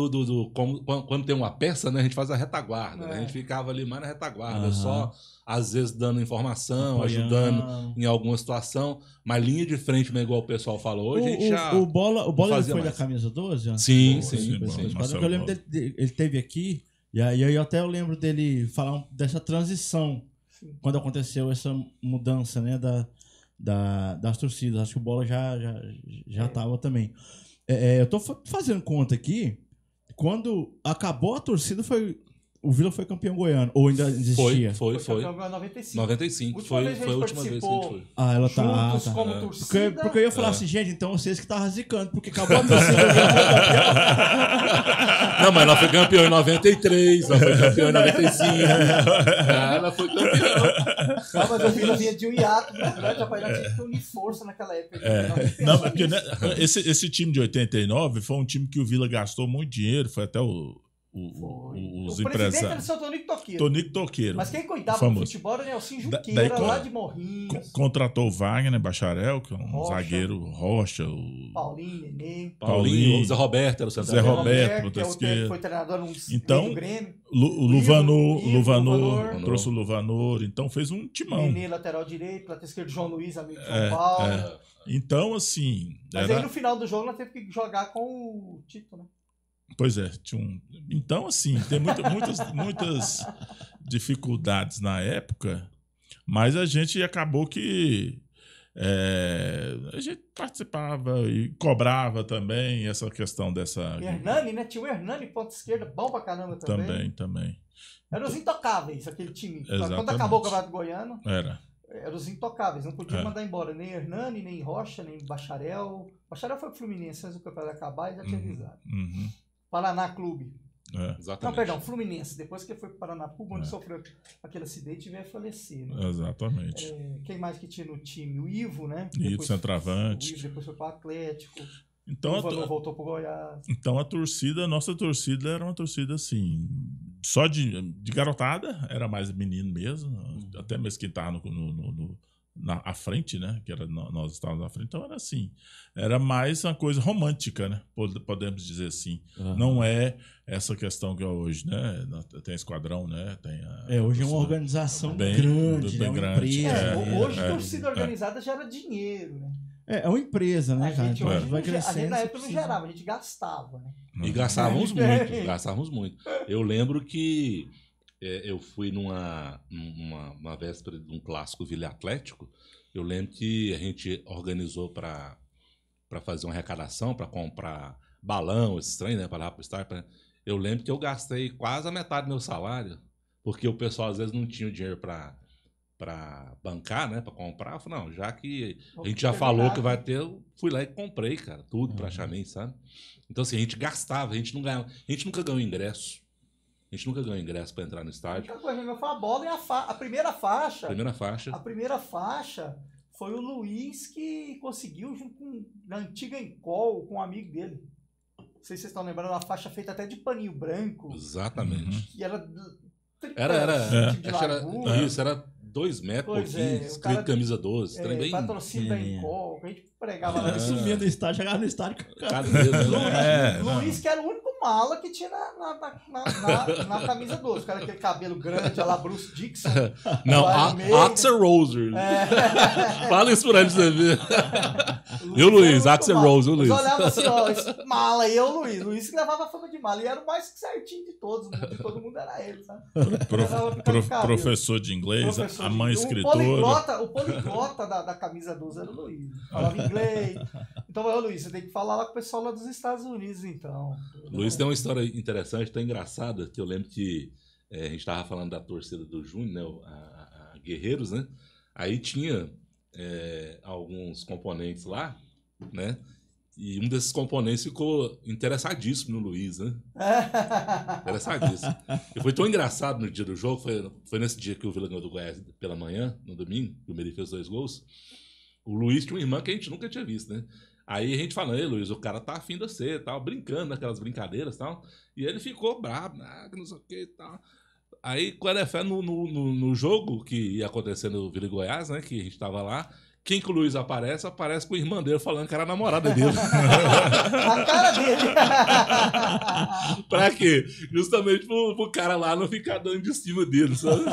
quando tem uma peça, né, a gente faz a retaguarda. Né? A gente ficava ali mais na retaguarda, só às vezes dando informação, ajudando em alguma situação, mas linha de frente, né, igual o pessoal falou hoje, a gente já o Bola foi mais. Da camisa 12? Sim. Eu lembro dele, ele esteve aqui, e aí eu lembro dele falar dessa transição. Quando aconteceu essa mudança, né, das torcidas. Acho que o Bola já estava também. Eu tô fazendo conta aqui. Quando acabou a torcida, o Vila foi campeão goiano. Ou ainda existia? Foi. Campeão goiano 95. 95. Foi a última vez que a gente foi. Ela tá. Juntos como torcida. Porque eu ia falar assim, gente, então vocês que estavam zicando, porque acabou a torcida. Não, mas ela foi campeão em 93, ela foi campeão em 95. Ela foi campeão. Não, mas o Vila vinha de um hiato grande, rapaz, ela tinha que unir força naquela época. Não, porque esse time de 89 foi um time que o Vila gastou muito dinheiro, foi até os empresários. Era o seu Tonico Toqueiro. Mas quem cuidava do futebol era o Nelson Juqueira, lá de Morrinhos. Contratou o Wagner Bacharel, que é um zagueiro, Rocha. Paulinho, Nenê. Paulinho. Zé Roberto era o centro. Zé Roberto, que foi treinador do Grêmio. Luvanor, trouxe o Luvanor. Então fez um timão. Nenê, lateral direito, lateral esquerdo, João Luiz, amigo de São Paulo. Então, assim... Mas aí no final do jogo ela teve que jogar com o Tito, né? Pois é, então assim, tem muitas dificuldades na época, mas a gente acabou que a gente participava e cobrava também essa questão dessa... Hernani, né? Tinha o Hernani, ponta esquerda, bom pra caramba também. Também. Eram os intocáveis, aquele time. Exatamente. Quando acabou o Campeonato Goiano, eram os intocáveis, não podia mandar embora nem Hernani, nem Rocha, nem Bacharel. Bacharel foi pro Fluminense antes do campeonato acabar e já tinha avisado. Paraná Clube. Exatamente. Não, perdão, Fluminense. Depois que foi pro Paraná Clube, onde sofreu aquele acidente e veio a falecer. Né? Exatamente. Quem mais que tinha no time? O Ivo, né? Ivo, centroavante. O Ivo depois foi pro Atlético. Então, voltou pro Goiás. Então a nossa torcida era uma torcida assim, só de garotada, era mais menino mesmo, até mesmo quem estava à frente, né? Que era, nós estávamos à frente, então era assim. Era mais uma coisa romântica, né? Podemos dizer assim. Não é essa questão que é hoje, né? Tem esquadrão, né? Hoje é uma organização grande, bem né? grande. Hoje a torcida organizada gera dinheiro, né? É uma empresa, né, cara? Gente, hoje Vai a crescendo. gente na época você não precisa- gerava, a gente gastava, né? E gastávamos muito. Eu lembro que eu fui numa véspera de um clássico Vila Atlético. Eu lembro que a gente organizou para fazer uma arrecadação, para comprar balão, esse trem, né, para lá para o estádio. Eu lembro que eu gastei quase a metade do meu salário, porque o pessoal às vezes não tinha o dinheiro para bancar, né, para comprar. Eu falei, não, já que a gente já falou que vai ter, eu fui lá e comprei, cara, tudo praticamente, sabe? Então, assim, a gente gastava, a gente nunca ganhou ingresso. A gente nunca ganhou ingresso para entrar no A estádio. única coisa que ganhou foi a bola e a primeira faixa. Primeira A primeira faixa foi o Luiz que conseguiu, junto com a antiga Encol, com um amigo dele. Não sei se vocês estão lembrando, uma faixa feita até de paninho branco. Exatamente. Que era... Era de largura. isso, era 2 metros, Pois pouquinho, é, o escrito cara- camisa 12. Trem bem Patrocínio da Encol, que a gente pregava lá. Ele sumia do estádio, chegava no estádio com o cara. Cadê, né? Luiz, que era o único mala que tinha na camisa 12. O cara com aquele cabelo grande, a lá Bruce Dixon. Não, Iron Maiden. Axl Rose. Fala isso pra gente, você ver. Luiz E o Luiz, era muito Axl mala. Rose, o Luiz. Eles olhavam assim, ó, esse mala aí é o Luiz. Luiz que levava a fama de mala. E era o mais certinho de todos. De todo mundo era ele, sabe? Professor de inglês, Professor a de- mãe o escritora. O poliglota da camisa 12 era o Luiz. Falava inglês. Então, ô Luiz, você tem que falar lá com o pessoal lá dos Estados Unidos, então. Luiz tem uma história interessante, tão engraçada, que eu lembro que a gente estava falando da torcida do Júnior, né, a Guerreiros, né? Aí tinha alguns componentes lá, né? E um desses componentes ficou interessadíssimo no Luiz, né? Interessadíssimo. E foi tão engraçado no dia do jogo, foi nesse dia que o Vila ganhou do Goiás pela manhã, no domingo, que o Meri fez 2 gols. O Luiz tinha uma irmã que a gente nunca tinha visto, né? Aí a gente falando, ei, Luiz, o cara tá afim de você, tal, brincando naquelas brincadeiras e tal. E ele ficou bravo, que não sei o que e tal. Aí, quando é fé no jogo que ia acontecer no Vila Goiás, né? Que a gente tava lá. Quem que o Luiz aparece? Aparece com o irmão dele falando que era a namorada dele. A cara dele. Pra quê? Justamente pro cara lá não ficar dando de cima dele, sabe?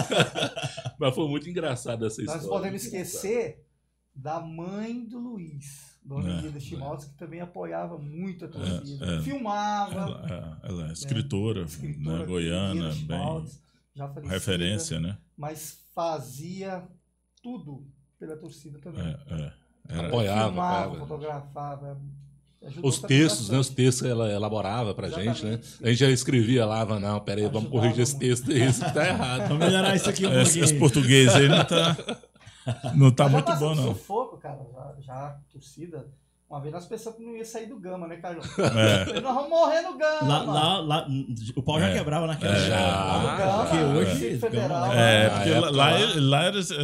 Mas foi muito engraçado essa história. Nós podemos esquecer da mãe do Luiz, Dona Guida Chimaltes, que também apoiava muito a torcida. Filmava. Ela é escritora, né, goiana, bem já falecida, referência, né? Mas fazia tudo pela torcida também. Apoiava, Filmava, fotografava. Os textos, né? Os textos ela elaborava pra gente, né? A gente já escrevia lá, não, peraí, vamos corrigir esse texto, isso que tá errado. Vamos melhorar isso aqui um pouquinho. Esse português aí não tá muito bom, não. Sufoco, cara, já a torcida. Uma vez nós pensamos que não ia sair do Gama, né, Carlos? Nós vamos morrer no Gama. Lá, o pau já quebrava naquela época. Porque hoje Distrito Federal. Porque lá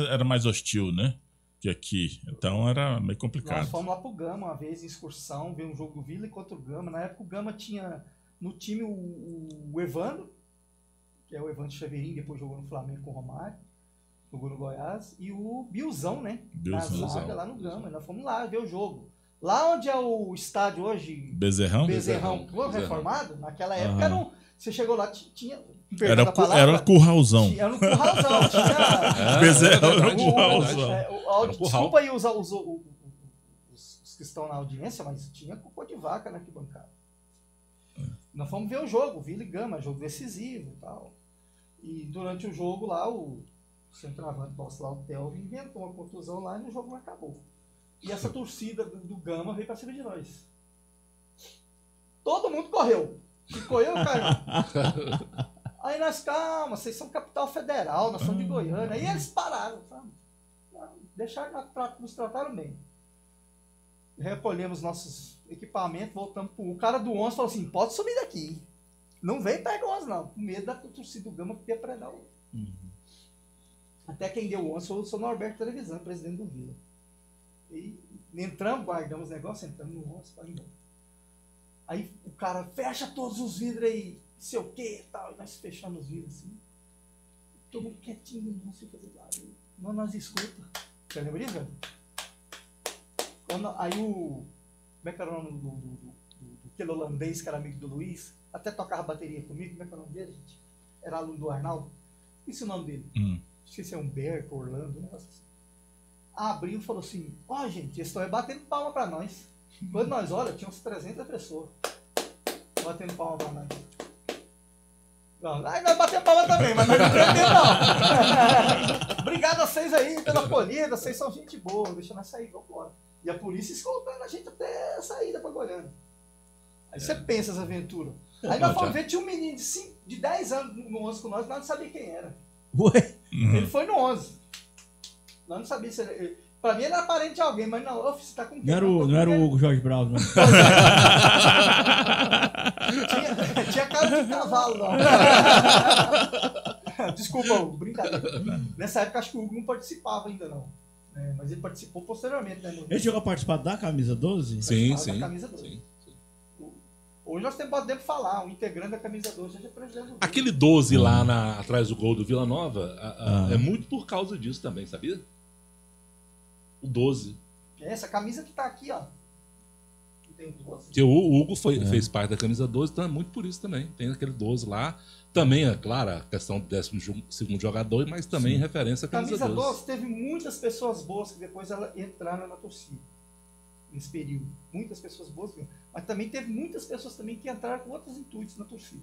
era mais hostil, né? Que aqui. Então era meio complicado. Nós fomos lá pro Gama uma vez em excursão, ver um jogo do Vila contra o Gama. Na época o Gama tinha no time o Evandro, que é o Evandro Chaveirinho, depois jogou no Flamengo com o Romário, jogou no Goiás, e o Bilzão, né? Na zaga lá no Gama. Nós fomos lá ver o jogo. Lá onde é o estádio hoje, Bezerrão reformado, naquela época era um, você chegou lá, tinha... Era um curralzão. Era um curralzão. Bezerrão era um curralzão. Desculpa aí os que estão na audiência, mas tinha cocô de vaca na arquibancada. Nós fomos ver o jogo, Vila e Gama, jogo decisivo e tal. E durante o jogo lá, o centroavante nosso lá, o Telvin, inventou uma contusão lá e o jogo não acabou. E essa torcida do Gama veio pra cima de nós. Todo mundo correu. Ficou eu, cara. Aí nós, calma, vocês são capital federal, nós somos de Goiânia. Aí eles pararam, sabe? Deixaram, nos trataram bem. Recolhemos nossos equipamentos, voltamos pro... O cara do 11 falou assim, pode subir daqui. Não vem pegar o 11 não, com medo da torcida do Gama que ia predar o... Até quem deu o 11 foi o seu Norberto Televisão, presidente do Vila. E entramos, guardamos o negócio, entramos no 11, para embora. Aí o cara, fecha todos os vidros aí, sei o que e tal. E nós fechamos os vidros assim. Todo mundo quietinho, não sei fazer barulho. Não nós escuta. Você lembra disso, velho? Aí o... Como é que era o nome aquele holandês que era amigo do Luiz? Até tocava bateria comigo. Como é que era o nome dele, gente? Era aluno do Arnaldo. Esqueci o nome dele. Não sei se é Humberto, Orlando, um negócio assim. abriu e falou assim, ó, gente, eles estão batendo palma pra nós. Quando nós olha, tinha uns 300 pessoas batendo palma pra nós. Aí nós batemos palma também, mas nós não prendemos não. Obrigado a vocês aí pela acolhida, vocês são gente boa, deixa nós sair, vamos embora. E a polícia escoltando a gente até a saída pra Goiânia. Aí você pensa essa aventura. Aí nós fomos ver, tinha um menino de 10 anos no 11 com nós não sabia quem era. Ué? Ele foi no 11. Nós não sabia se ele... Pra mim ele era parente de alguém, mas não, você tá com quem? Não era o Hugo Jorge Brau, não. tinha cara de cavalo, não. Desculpa, Hugo, brincadeira. Nessa época acho que o Hugo não participava ainda, não. Mas ele participou posteriormente, né? Ele chegou a participar da Camisa 12? Sim. Da Camisa 12. Sim. Hoje nós podemos falar, um integrante da Camisa 12 é presidente. Aquele 12 lá atrás do gol do Vila Nova é muito por causa disso também, sabia? O 12. Essa camisa que tá aqui, ó. Tem 12. Porque o Hugo fez parte da Camisa 12, então é muito por isso também. Tem aquele 12 lá. Também, é claro, a questão do 12º jogador, mas também em referência à Camisa 12. Teve muitas pessoas boas que depois ela entraram na torcida. Nesse período. Muitas pessoas boas mesmo. Mas também teve muitas pessoas também que entraram com outros intuitos na torcida.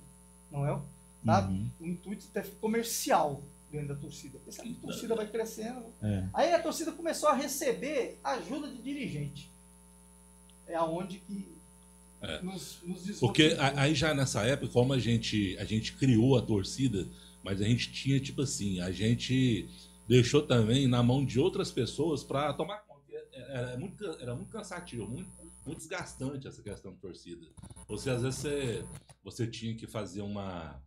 Não é? Sabe? Um intuito até comercial dentro da torcida. Essa torcida vai crescendo. Aí a torcida começou a receber ajuda de dirigente. É aonde que nos desmotivou. Porque aí já nessa época, como a gente criou a torcida, mas a gente tinha, tipo assim, a gente deixou também na mão de outras pessoas para tomar conta. Era muito cansativo, muito desgastante essa questão de torcida. Você, às vezes, você tinha que fazer uma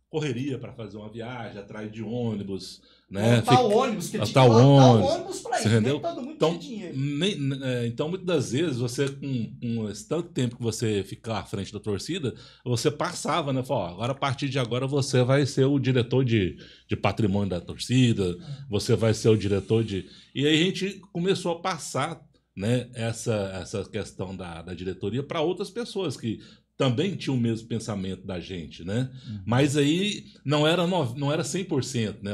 correria para fazer uma viagem atrás de ônibus, né? O ônibus, que tinha ônibus para ir, entendeu? Nem todo mundo então, tinha dinheiro. Então, muitas das vezes, você, com esse tanto tempo que você fica à frente da torcida, você passava, né? Falou, agora, a partir de agora, você vai ser o diretor de patrimônio da torcida, você vai ser o diretor de... E aí a gente começou a passar, né, essa questão da diretoria para outras pessoas que também tinham o mesmo pensamento da gente, né? Mas aí não era 100%, né?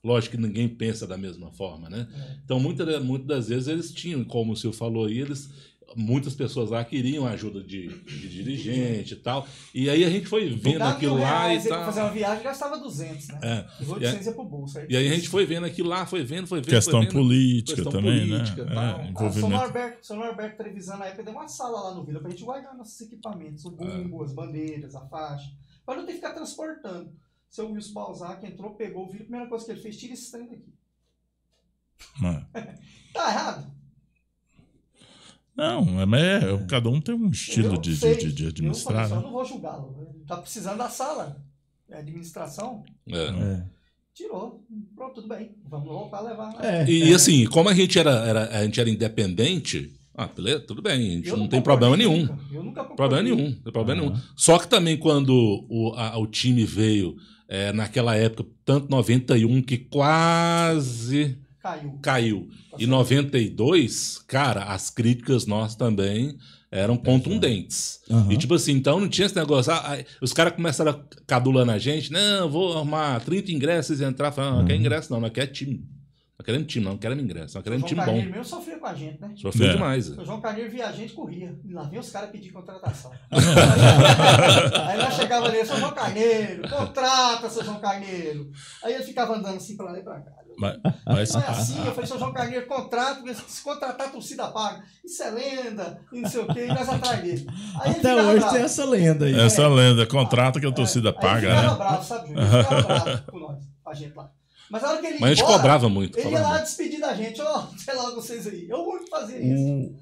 Lógico que ninguém pensa da mesma forma, né? Então, muitas das vezes eles tinham, como o senhor falou aí, muitas pessoas lá queriam ajuda de dirigente e tal. E aí a gente foi vendo aquilo lá e tal. Fazer uma viagem gastava 200, né? Os 800 ia pro bolso. E aí a gente foi vendo aquilo lá, foi vendo. Questão política também, política, né? São Norberto Trevisan, na época, deu uma sala lá no Vila pra gente guardar nossos equipamentos, o bumbo, as bandeiras, a faixa, pra não ter que ficar transportando. Seu Wilson Balzac entrou, pegou o Vila, a primeira coisa que ele fez, tira esse trem daqui. Tá errado? Não, cada um tem um estilo de administrar. Eu não vou julgá-lo. Tá precisando da sala. Administração. Tirou. Pronto, tudo bem. Vamos voltar a levar. E assim, como a gente era independente, beleza, tudo bem, a gente não tem problema nenhum. Eu nunca problema nenhum. Só que também quando o time veio, naquela época, tanto 91, que quase caiu. E 92, cara, as críticas nossas também eram contundentes. E tipo assim, então não tinha esse negócio. Os caras começaram a cadular na gente. Não, vou arrumar 30 ingressos e entrar. Falando, não quer ingresso não quer time. Não queremos time, não queremos ingresso. Não queremos time bom. O João Carneiro mesmo sofria com a gente, né? Sofria demais. O João Carneiro via a gente, corria. E lá vinha os caras pedir contratação. Aí nós chegava ali, seu João Carneiro, contrata, seu João Carneiro. Aí ele ficava andando assim pra lá e pra cá. Mas não é assim, eu falei, seu João Carneiro, contrato, se contratar, a torcida paga. Isso é lenda, e não sei o quê, e nós atrás dele. Aí até hoje bravo. Tem essa lenda aí. Essa lenda, contrato que a torcida paga, ele ficava né? bravo, sabe, Júlio? Ele ficava bravo com nós, a gente lá. Mas a hora que ele a gente cobrava muito. Ele ia lá despedir da gente, sei lá, vocês aí. Eu vou fazer isso.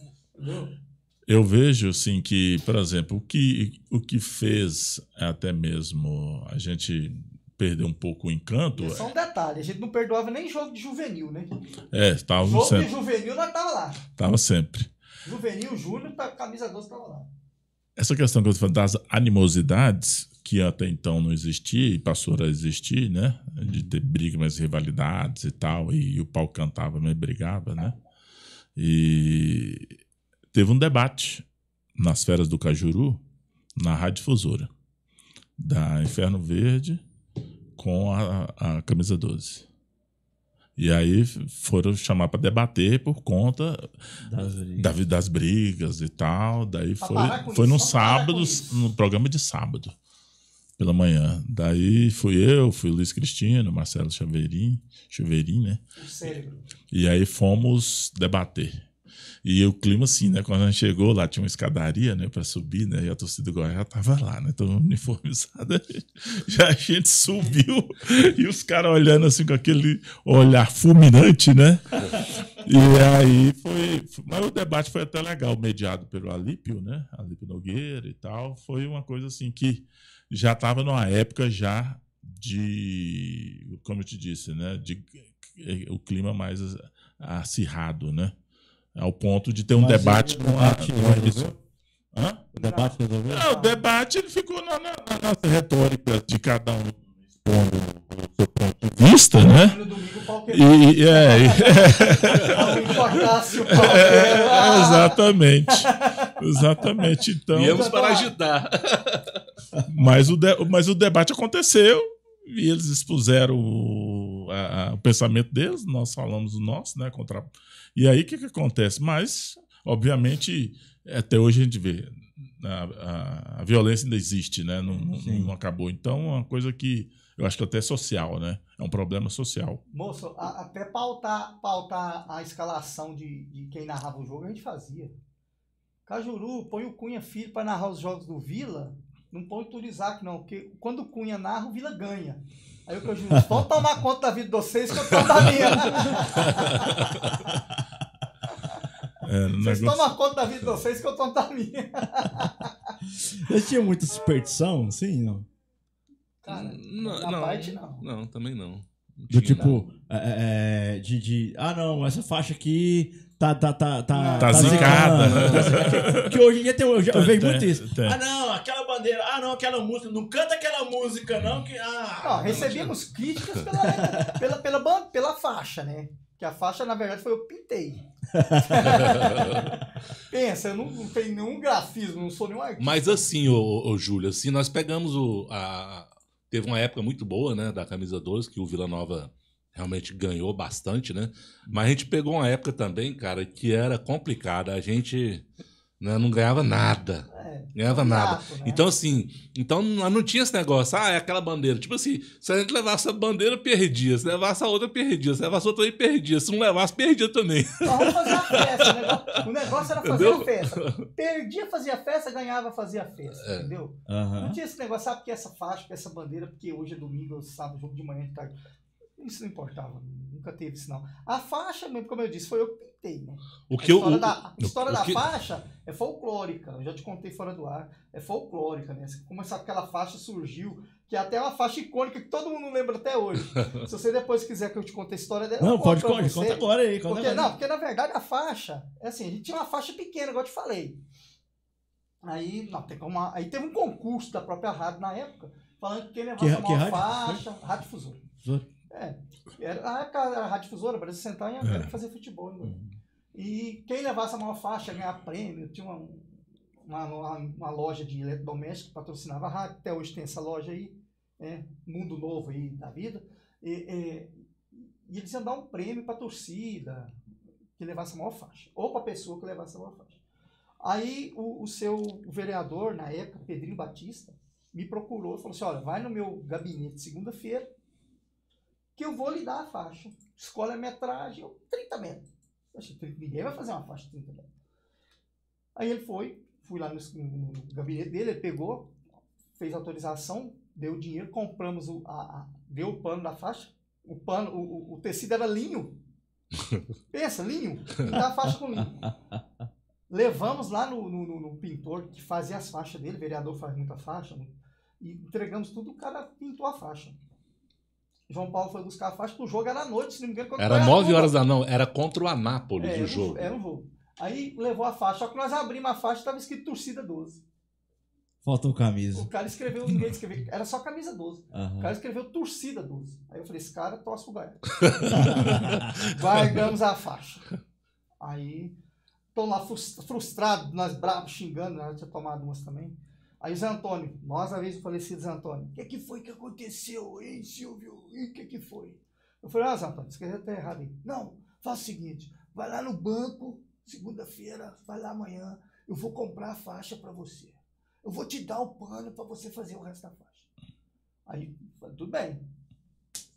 Eu vejo, assim, que, por exemplo, o que fez até mesmo a gente perder um pouco o encanto... É só um detalhe, a gente não perdoava nem jogo de juvenil, né? Estava jogo sempre. De juvenil nós tava lá. Tava sempre. Juvenil, júnior, camisa 12 tava lá. Essa questão que eu tô falando das animosidades, que até então não existia e passou a existir, né? De ter briga, mas rivalidades e tal, e o pau cantava, mas brigava, né? E teve um debate nas férias do Cajuru, na Rádio Difusora, da Inferno Verde com a Camisa 12. E aí foram chamar para debater por conta das brigas e tal. Daí foi no sábado, no programa de sábado, pela manhã. Daí fui o Luiz Cristino, Marcelo Chaveirin, né? O cérebro. E aí fomos debater. E o clima, assim, né? Quando a gente chegou lá, tinha uma escadaria, né? Pra subir, né? E a torcida do Goiás já tava lá, né? Tava uniformizada. Já a gente subiu e os caras olhando assim com aquele olhar fulminante, né? E aí mas o debate foi até legal, mediado pelo Alípio, né? Alípio Nogueira e tal. Foi uma coisa assim que já estava numa época já de, como eu te disse, né? O clima mais acirrado, né? Ao ponto de ter um debate com a edição. O debate resolveu? Não, o debate ele ficou na nossa retórica de cada um expondo o seu ponto de vista, né? No domingo, o pau Exatamente. Então, viemos para agitar. Mas o debate aconteceu e eles expuseram o pensamento deles, nós falamos o nosso, né? E aí o que acontece? Mas, obviamente, até hoje a gente vê, a violência ainda existe, né? Não acabou. Então, é uma coisa que eu acho que até é social, né? É um problema social. Moço, até pautar a escalação de quem narrava o jogo, a gente fazia. Cajuru, põe o Cunha Filho para narrar os jogos do Vila, não põe o Turizac, não, porque quando o Cunha narra, o Vila ganha. Aí o Cajuru, vamos tomar conta da vida de vocês, que eu tomo da minha. Vocês tomam conta da vida de vocês, que eu tomo da minha. Você tinha muita superstição, sim, não? Cara, não, parte não. Não, também não. Do tipo, não, essa faixa aqui tá zicada, né? Porque hoje em dia eu vejo muito isso. Não, aquela bandeira, aquela música, não canta aquela música, não. Recebemos críticas pela faixa, né? Que a faixa, na verdade, foi eu pintei. Pensa, eu não tenho nenhum grafismo, não sou nenhum artista. Mas assim, ô Júlio, assim, nós pegamos teve uma época muito boa, né, da camisa 12, que o Vila Nova realmente ganhou bastante, né? Mas a gente pegou uma época também, cara, que era complicada. A gente não ganhava nada. Ganhava nada. Né? Então, assim, não tinha esse negócio, é aquela bandeira. Tipo assim, se a gente levasse a bandeira, perdia. Se levasse a outra, perdia. Se levasse a outra, perdia. Se não levasse, perdia também. Nós vamos fazer a festa. O negócio era fazer a festa. Perdia, fazia festa, ganhava, fazia festa. Entendeu? Não tinha esse negócio, porque essa faixa, porque essa bandeira, porque hoje é domingo, sábado, jogo de manhã, de tarde. Isso não importava, nunca teve isso não. A faixa, como eu disse, foi eu que pintei, né? A história da faixa é folclórica, eu já te contei fora do ar, é folclórica, né? Como aquela faixa surgiu, que é até uma faixa icônica que todo mundo lembra até hoje. Se você depois quiser que eu te conte a história dela, não, conta agora aí. Porque na verdade a faixa, é assim, a gente tinha uma faixa pequena, igual eu te falei. Aí teve um concurso da própria rádio na época, falando que quem levasse uma faixa, Rádio Difusora. Na época era a Rádio Difusora, Brasil Central, e era que fazia futebol. E quem levasse a maior faixa ganhava prêmio. Tinha uma loja de eletrodoméstico que patrocinava a rádio. Até hoje tem essa loja aí, Mundo Novo aí da vida. E eles iam dar um prêmio para a torcida que levasse a maior faixa, ou para a pessoa que levasse a maior faixa. Aí o seu vereador, na época, Pedrinho Batista, me procurou e falou assim: olha, vai no meu gabinete segunda-feira, que eu vou lhe dar a faixa. Escolhe a metragem, 30 metros. Ninguém vai fazer uma faixa de 30 metros. Aí ele fui lá no gabinete dele, ele pegou, fez a autorização, deu o dinheiro, compramos, deu o pano da faixa. O tecido era linho. Pensa, linho. Pintar a faixa com linho. Levamos lá no pintor que fazia as faixas dele, o vereador faz muita faixa, né? E entregamos tudo, o cara pintou a faixa. João Paulo foi buscar a faixa, o jogo era à noite, se não me engano. Era 9 horas da noite, era contra o Anápolis o jogo. Era um jogo. Aí levou a faixa, só que nós abrimos a faixa e estava escrito torcida 12. Faltou camisa. O cara escreveu, ninguém escreveu, era só camisa 12. O cara escreveu torcida 12. Aí eu falei, esse cara torce pro Goiás. Guardamos a faixa. Aí, tô lá frustrado, nós bravos, xingando, nós tinha tomado umas também. Aí Zé Antônio, nós a vez o falecido Zé Antônio, o que foi que aconteceu, hein, Silvio? O que foi? Eu falei, Antônio, escreveu até errado aí. Não, faz o seguinte, vai lá no banco, segunda-feira, vai lá amanhã, eu vou comprar a faixa para você. Eu vou te dar o pano para você fazer o resto da faixa. Aí, tudo bem.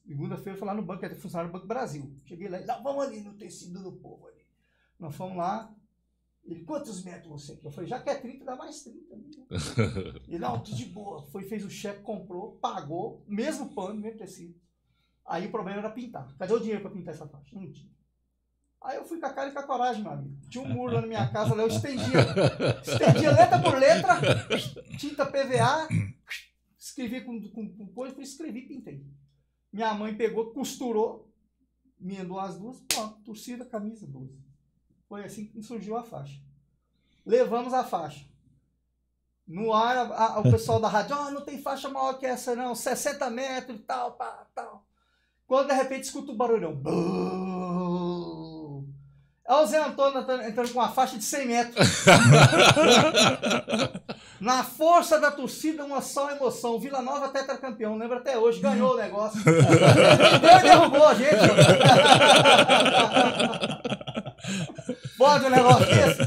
Segunda-feira eu fui lá no banco, era funcionário do Banco Brasil. Cheguei lá, vamos ali no tecido do povo ali. Nós fomos lá. Ele, quantos metros você quer? Eu falei, já que é 30, dá mais 30. Né? Ele, não, tudo de boa. Foi, fez o cheque, comprou, pagou, mesmo pano, mesmo tecido. Aí o problema era pintar. Cadê o dinheiro para pintar essa faixa? Não tinha. Aí eu fui com a cara e com a coragem, meu amigo. Tinha um muro lá na minha casa, lá eu estendia letra por letra, tinta PVA, escrevi com coisa, escrevi e pintei. Minha mãe pegou, costurou, emendou as duas, pronto, torcida, camisa 12. Foi assim que surgiu a faixa. Levamos a faixa. No ar, o pessoal da rádio, não tem faixa maior que essa não, 60 metros e tal, pá, tal. Quando de repente escuta o barulhão. É o Zé Antônio entrando com uma faixa de 100 metros. Na força da torcida, uma só emoção. Vila Nova tetracampeão, lembra até hoje, ganhou o negócio. Ele derrubou a gente. Pode um negócio desse?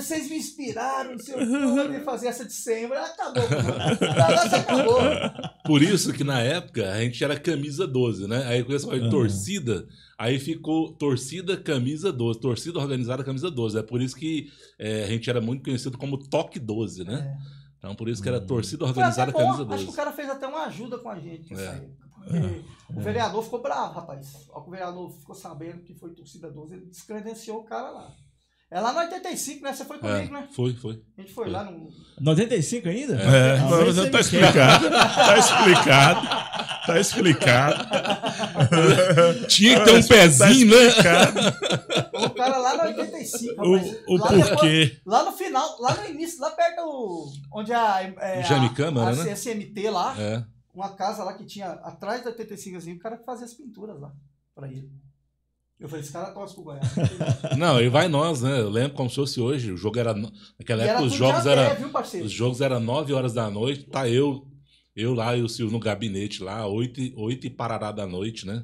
Vocês me inspiraram, não sei o que, eu ia fazer essa de 100. Acabou. Acabou. Por isso que na época a gente era camisa 12, né? Aí começou a torcida, aí ficou torcida camisa 12, torcida organizada camisa 12. É por isso que a gente era muito conhecido como Toque 12, né? Então por isso que era torcida organizada camisa 12. Acho que o cara fez até uma ajuda com a gente nessa época. O vereador ficou bravo, rapaz. O vereador ficou sabendo que foi torcida 12, ele descredenciou o cara lá. É lá no 85, né? Você foi comigo, né? Foi. A gente foi lá no... 95 ainda? Mas tá explicado. Tá explicado. Tinha que ter um pezinho, né? O cara lá no 85, rapaz. O porquê? Depois, lá no final, lá no início, lá perto onde Jaime Câmara, né? A SMT lá. Uma casa lá que tinha, atrás da 85, assim, o cara que fazia as pinturas lá pra ele. Eu falei, esse cara torce pro Goiás. Não, e vai nós, né? Eu lembro como se fosse hoje. O jogo era... Naquela época os jogos eram 9 horas da noite. Tá eu lá e o Silvio no gabinete lá, 8 e parará da noite, né?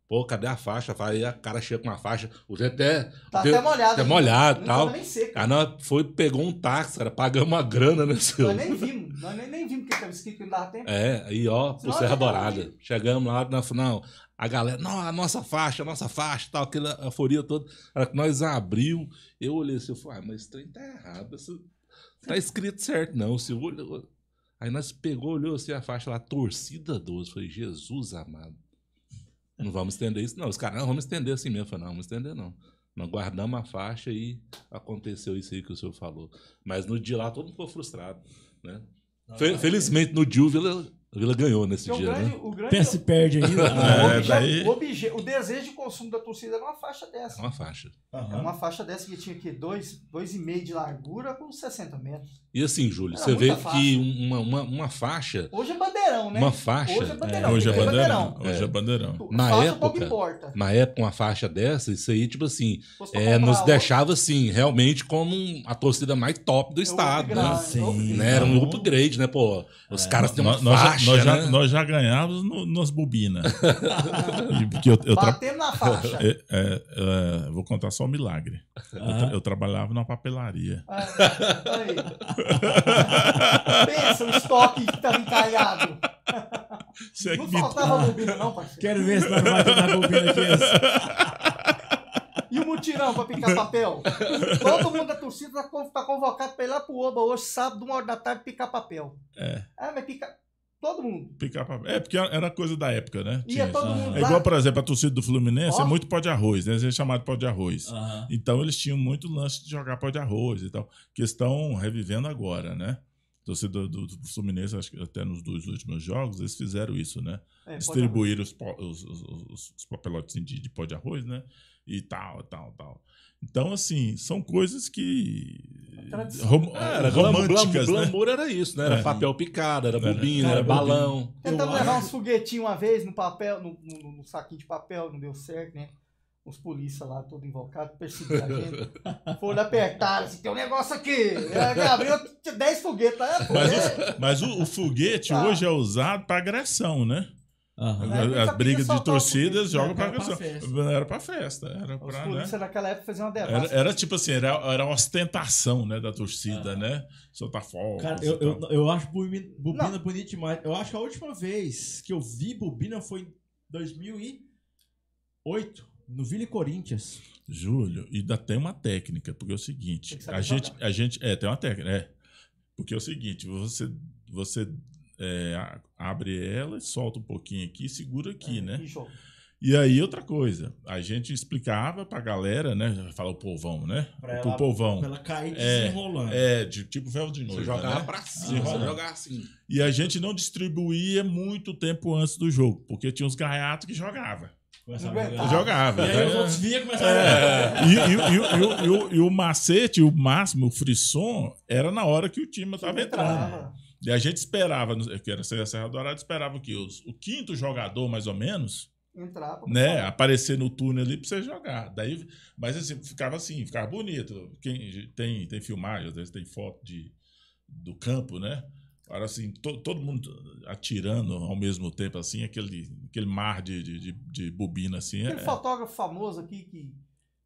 Pô, cadê a faixa? Aí a cara chega com uma faixa. O Zé até molhado. Até molhado e tal. Nem seco. Aí nós pegou um táxi, cara, pagamos uma grana, né, Silvio? Nós nem vimos. Nós nem vimos que estava escrito que não dava tempo. Aí ó, pro Serra Dourada. Chegamos lá, não, a galera, não, a nossa faixa, tal, aquela euforia toda. A hora que nós abriu, eu olhei assim, eu falei, mas esse trem tá errado, isso tá escrito certo, não. Aí nós olhou assim a faixa lá, torcida 12. Falei, Jesus amado. Não vamos estender isso, não. Os caras, não, vamos estender assim mesmo. Eu falei, não, vamos estender, não. Nós guardamos a faixa e aconteceu isso aí que o senhor falou. Mas no dia lá, todo mundo ficou frustrado, né? Felizmente, no dia, a Vila ganhou nesse dia, né? Pensa e perde aí. O desejo de consumo da torcida era uma faixa dessa. Uma faixa. É uma faixa dessa que tinha aqui 2,5 de largura com 60 metros. E assim, Júlio, você vê que uma faixa... Hoje é bandeirão, né? Uma faixa... Hoje é bandeirão. Hoje é bandeirão. Na época, uma faixa dessa, isso aí, tipo assim, nos deixava, assim, realmente como a torcida mais top do estado, né? Sim. Era um upgrade, né, pô? Os caras têm uma faixa, nós já ganhávamos nas bobinas. Batemos na faixa. Vou contar só um milagre. Eu trabalhava numa papelaria. Pensa o estoque que estava encalhado. Não faltava bobina, não, parceiro. Quero ver se nós não vai ter mais bobina que esse. E o mutirão para picar papel? Todo mundo da torcida tá convocado para ir lá pro Oba hoje, sábado, 1 hora da tarde, picar papel. Mas pica... Todo mundo. Picar papel. Porque era coisa da época, né? Ia todo mundo lá. Igual, por exemplo, a torcida do Fluminense é muito pó de arroz, né? Eles é chamado pó de arroz. Então eles tinham muito lance de jogar pó de arroz e tal, que estão revivendo agora, né? A torcida do Fluminense, acho que até nos 2 últimos jogos, eles fizeram isso, né? Distribuíram os papelotes de pó de arroz, né? E tal. Então, assim, são coisas que... românticas, né? Glamour era isso, né? Era papel picado, era bobina, era balão. Tentamos levar uns foguetinhos uma vez no papel, no saquinho de papel, não deu certo, né? Os polícia lá, todo invocado, perseguiram a gente. Foram apertar, assim, tem um negócio aqui. Abriu 10 foguetes lá. Mas o foguete hoje é usado para agressão, né? As brigas de torcidas jogam pra festa. Era pra festa. Era Os pra, polícia né? naquela época faziam uma devassa. Era tipo assim, era a ostentação, né, da torcida, né? Soltar fogo. Cara, eu acho bobina bonito demais. Eu acho que a última vez que eu vi bobina foi em 2008, no Vila Corinthians. Júlio, e ainda tem uma técnica, porque é o seguinte, a gente tem uma técnica, porque é o seguinte, você abre ela e solta um pouquinho aqui e segura aqui, né? E aí, outra coisa, a gente explicava pra galera, né? Fala o povão, né? Pro povão. Pra ela cair desenrolando. Tipo véu de noite. Você jogava, né? Pra cima, você jogava assim. E a gente não distribuía muito tempo antes do jogo, porque tinha uns gaiatos que jogavam. Jogava. E aí os outros vinham começaram e o macete, o máximo, o frisson, era na hora que o time estava entrando. E a gente esperava, que era a Serra Dourada, esperava que o quinto jogador, mais ou menos, entrava, né, aparecer no túnel ali pra você jogar. Daí, mas assim, ficava bonito. Quem tem filmagem, às vezes tem foto do campo, né? Agora, assim, todo mundo atirando ao mesmo tempo, assim, aquele mar de bobina, assim. Aquele fotógrafo famoso aqui que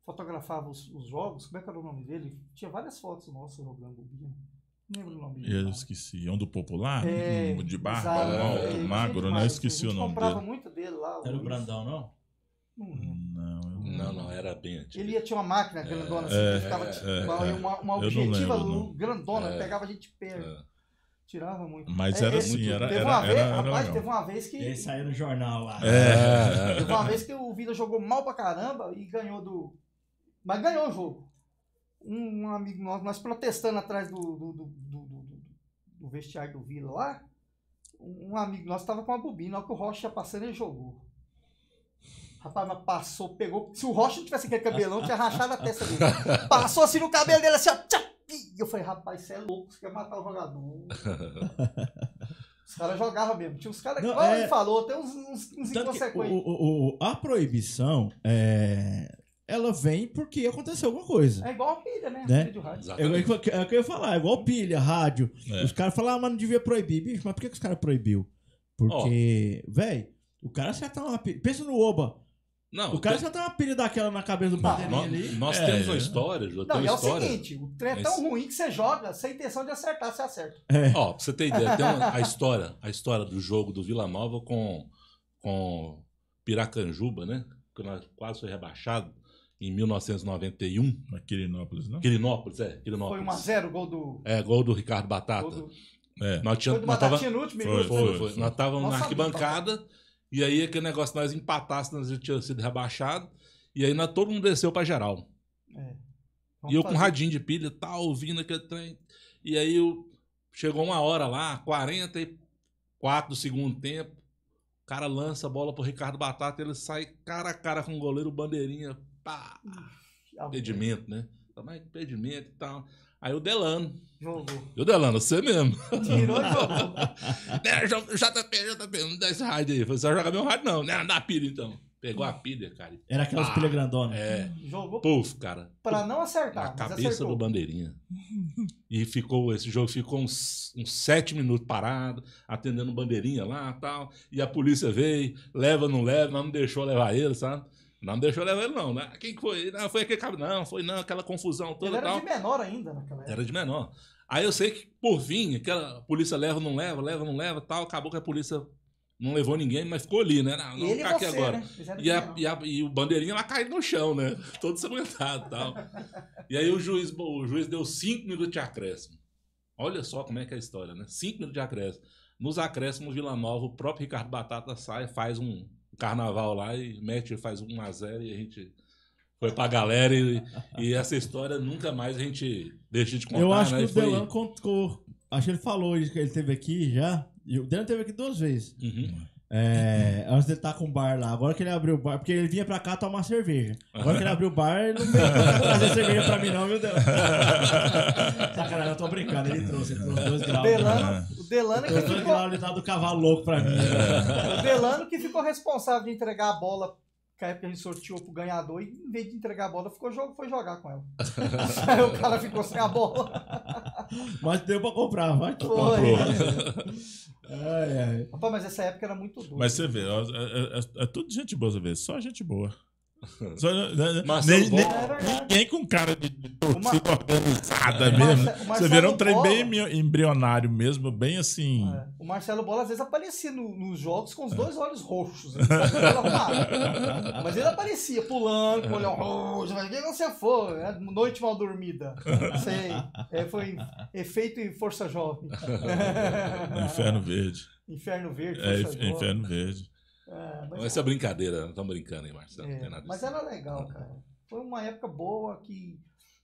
fotografava os jogos, como é que era o nome dele? Tinha várias fotos nossas jogando bobina. Não lembro o nome dele. Eu esqueci. Um do popular? De barba, exato, alto, magro, né? Esqueci o nome dele. comprava muito dele lá. Era o Brandão, não? Não, era bem antigo. Ele tinha uma máquina grandona, assim, que ficava uma objetiva grandona, pegava a gente perto. Tirava muito. Mas era assim, teve uma vez que... Ele saiu no jornal lá. Teve uma vez que o Vila jogou mal pra caramba e ganhou Mas ganhou o jogo. Um amigo nosso, nós protestando atrás do vestiário do Vila lá, um amigo nosso tava com uma bobina, na hora que o Rocha ia passando, ele jogou. Rapaz, mas passou, pegou. Se o Rocha não tivesse aquele cabelão, tinha rachado a testa dele. Passou assim no cabelo dele, assim, ó. E eu falei, rapaz, você é louco, você quer matar o jogador. Os caras jogavam mesmo. Tinha uns caras que, ele falou, tem uns inconsequentes. A proibição, ela vem porque aconteceu alguma coisa. É igual a pilha, né? Né? Pilha de rádio. É o que eu ia falar, é igual pilha, rádio. Os caras falaram, mas não devia proibir. Bicho, mas por que os caras proibiu? Porque, velho, o cara acertar uma pilha. Pensa no Oba. Não, o cara já tem uma pilha daquela na cabeça do bandeirinha ali. Nós temos uma história. O seguinte, o trem é tão ruim que você joga sem intenção de acertar, você acerta. Pra você ter ideia, tem a história do jogo do Vila Nova com Piracanjuba, né? Que nós quase foi rebaixado em 1991. Na Quirinópolis, não? Quirinópolis. Foi 1-0 o gol do... Gol do Ricardo Batata. Foi do Batatinha no último minuto. Foi. Nós estávamos na arquibancada. E aí, aquele negócio, nós empatássemos, nós já tínhamos sido rebaixado. E aí, todo mundo desceu pra geral. E eu com radinho de pilha, ouvindo aquele trem. E aí, chegou uma hora lá, 44 do segundo tempo. O cara lança a bola pro Ricardo Batata, ele sai cara a cara com o goleiro, bandeirinha. Pá! Impedimento, né? Impedimento e tal. Aí o Delano. Jogou. E o Delano, você mesmo. Tirou e jogou. JP, não dá esse rádio aí. Você vai jogar meu rádio, não. Não dá pilha, então. Pegou a pilha, cara. Era aquelas pilhas grandonas. Jogou. Puf, cara. Pra não acertar. Na cabeça do bandeirinha. E esse jogo ficou uns 7 minutos parado, atendendo bandeirinha lá e tal. E a polícia veio, leva, não leva, mas não deixou levar ele, sabe? Não deixou levar ele, não. Quem que foi? Não, foi aquele cara. Não, foi não, aquela confusão toda. Ele era de menor ainda naquela época. Era de menor. Aí eu sei que, por fim, aquela polícia leva, não leva, tal. Acabou que a polícia não levou ninguém, mas ficou ali, né? Não, ele ficar aqui agora. Né? E o bandeirinha lá caiu no chão, né? Todo sanguentado e tal. E aí o juiz deu 5 minutos de acréscimo. Olha só como é que é a história, né? 5 minutos de acréscimo. Nos acréscimos, Vila Nova, o próprio Ricardo Batata sai, faz um carnaval lá e faz 1-0 e a gente foi pra galera e essa história nunca mais a gente deixa de contar. Eu acho, né? que o Delano contou, acho que ele falou isso, que ele teve aqui já, e o Delano teve aqui 2 vezes. Antes dele estar com o bar lá, agora que ele abriu o bar, porque ele vinha pra cá tomar cerveja. Agora que ele abriu o bar, ele não veio pra trazer cerveja pra mim não, viu, Delano? Sacanagem, eu tô brincando, ele trouxe 2 graus. O Delano que ficou... 2 graus de dar do cavalo louco pra mim. O Delano que ficou responsável de entregar a bola, que a época a gente sorteou pro ganhador, e em vez de entregar a bola, foi jogar com ela. Aí o cara ficou sem a bola. Mas deu pra comprar, vai. Foi. Rapaz, mas essa época era muito dura. Mas você vê, é tudo gente boa, você vê, só gente boa. Só, ninguém com cara de torcida organizada mesmo. Você vê um trem bem embrionário mesmo, bem assim. O Marcelo Bola às vezes aparecia nos jogos com os 2 olhos roxos. Mas ele aparecia pulando com o olhão roxo. Mas o que você for? Noite mal dormida. Sei. Foi efeito em Força Jovem. Inferno Verde. Inferno Verde. Inferno Verde. Essa é brincadeira, estão brincando aí, Marcelo. Não tem nada mas era legal, cara. Foi uma época boa que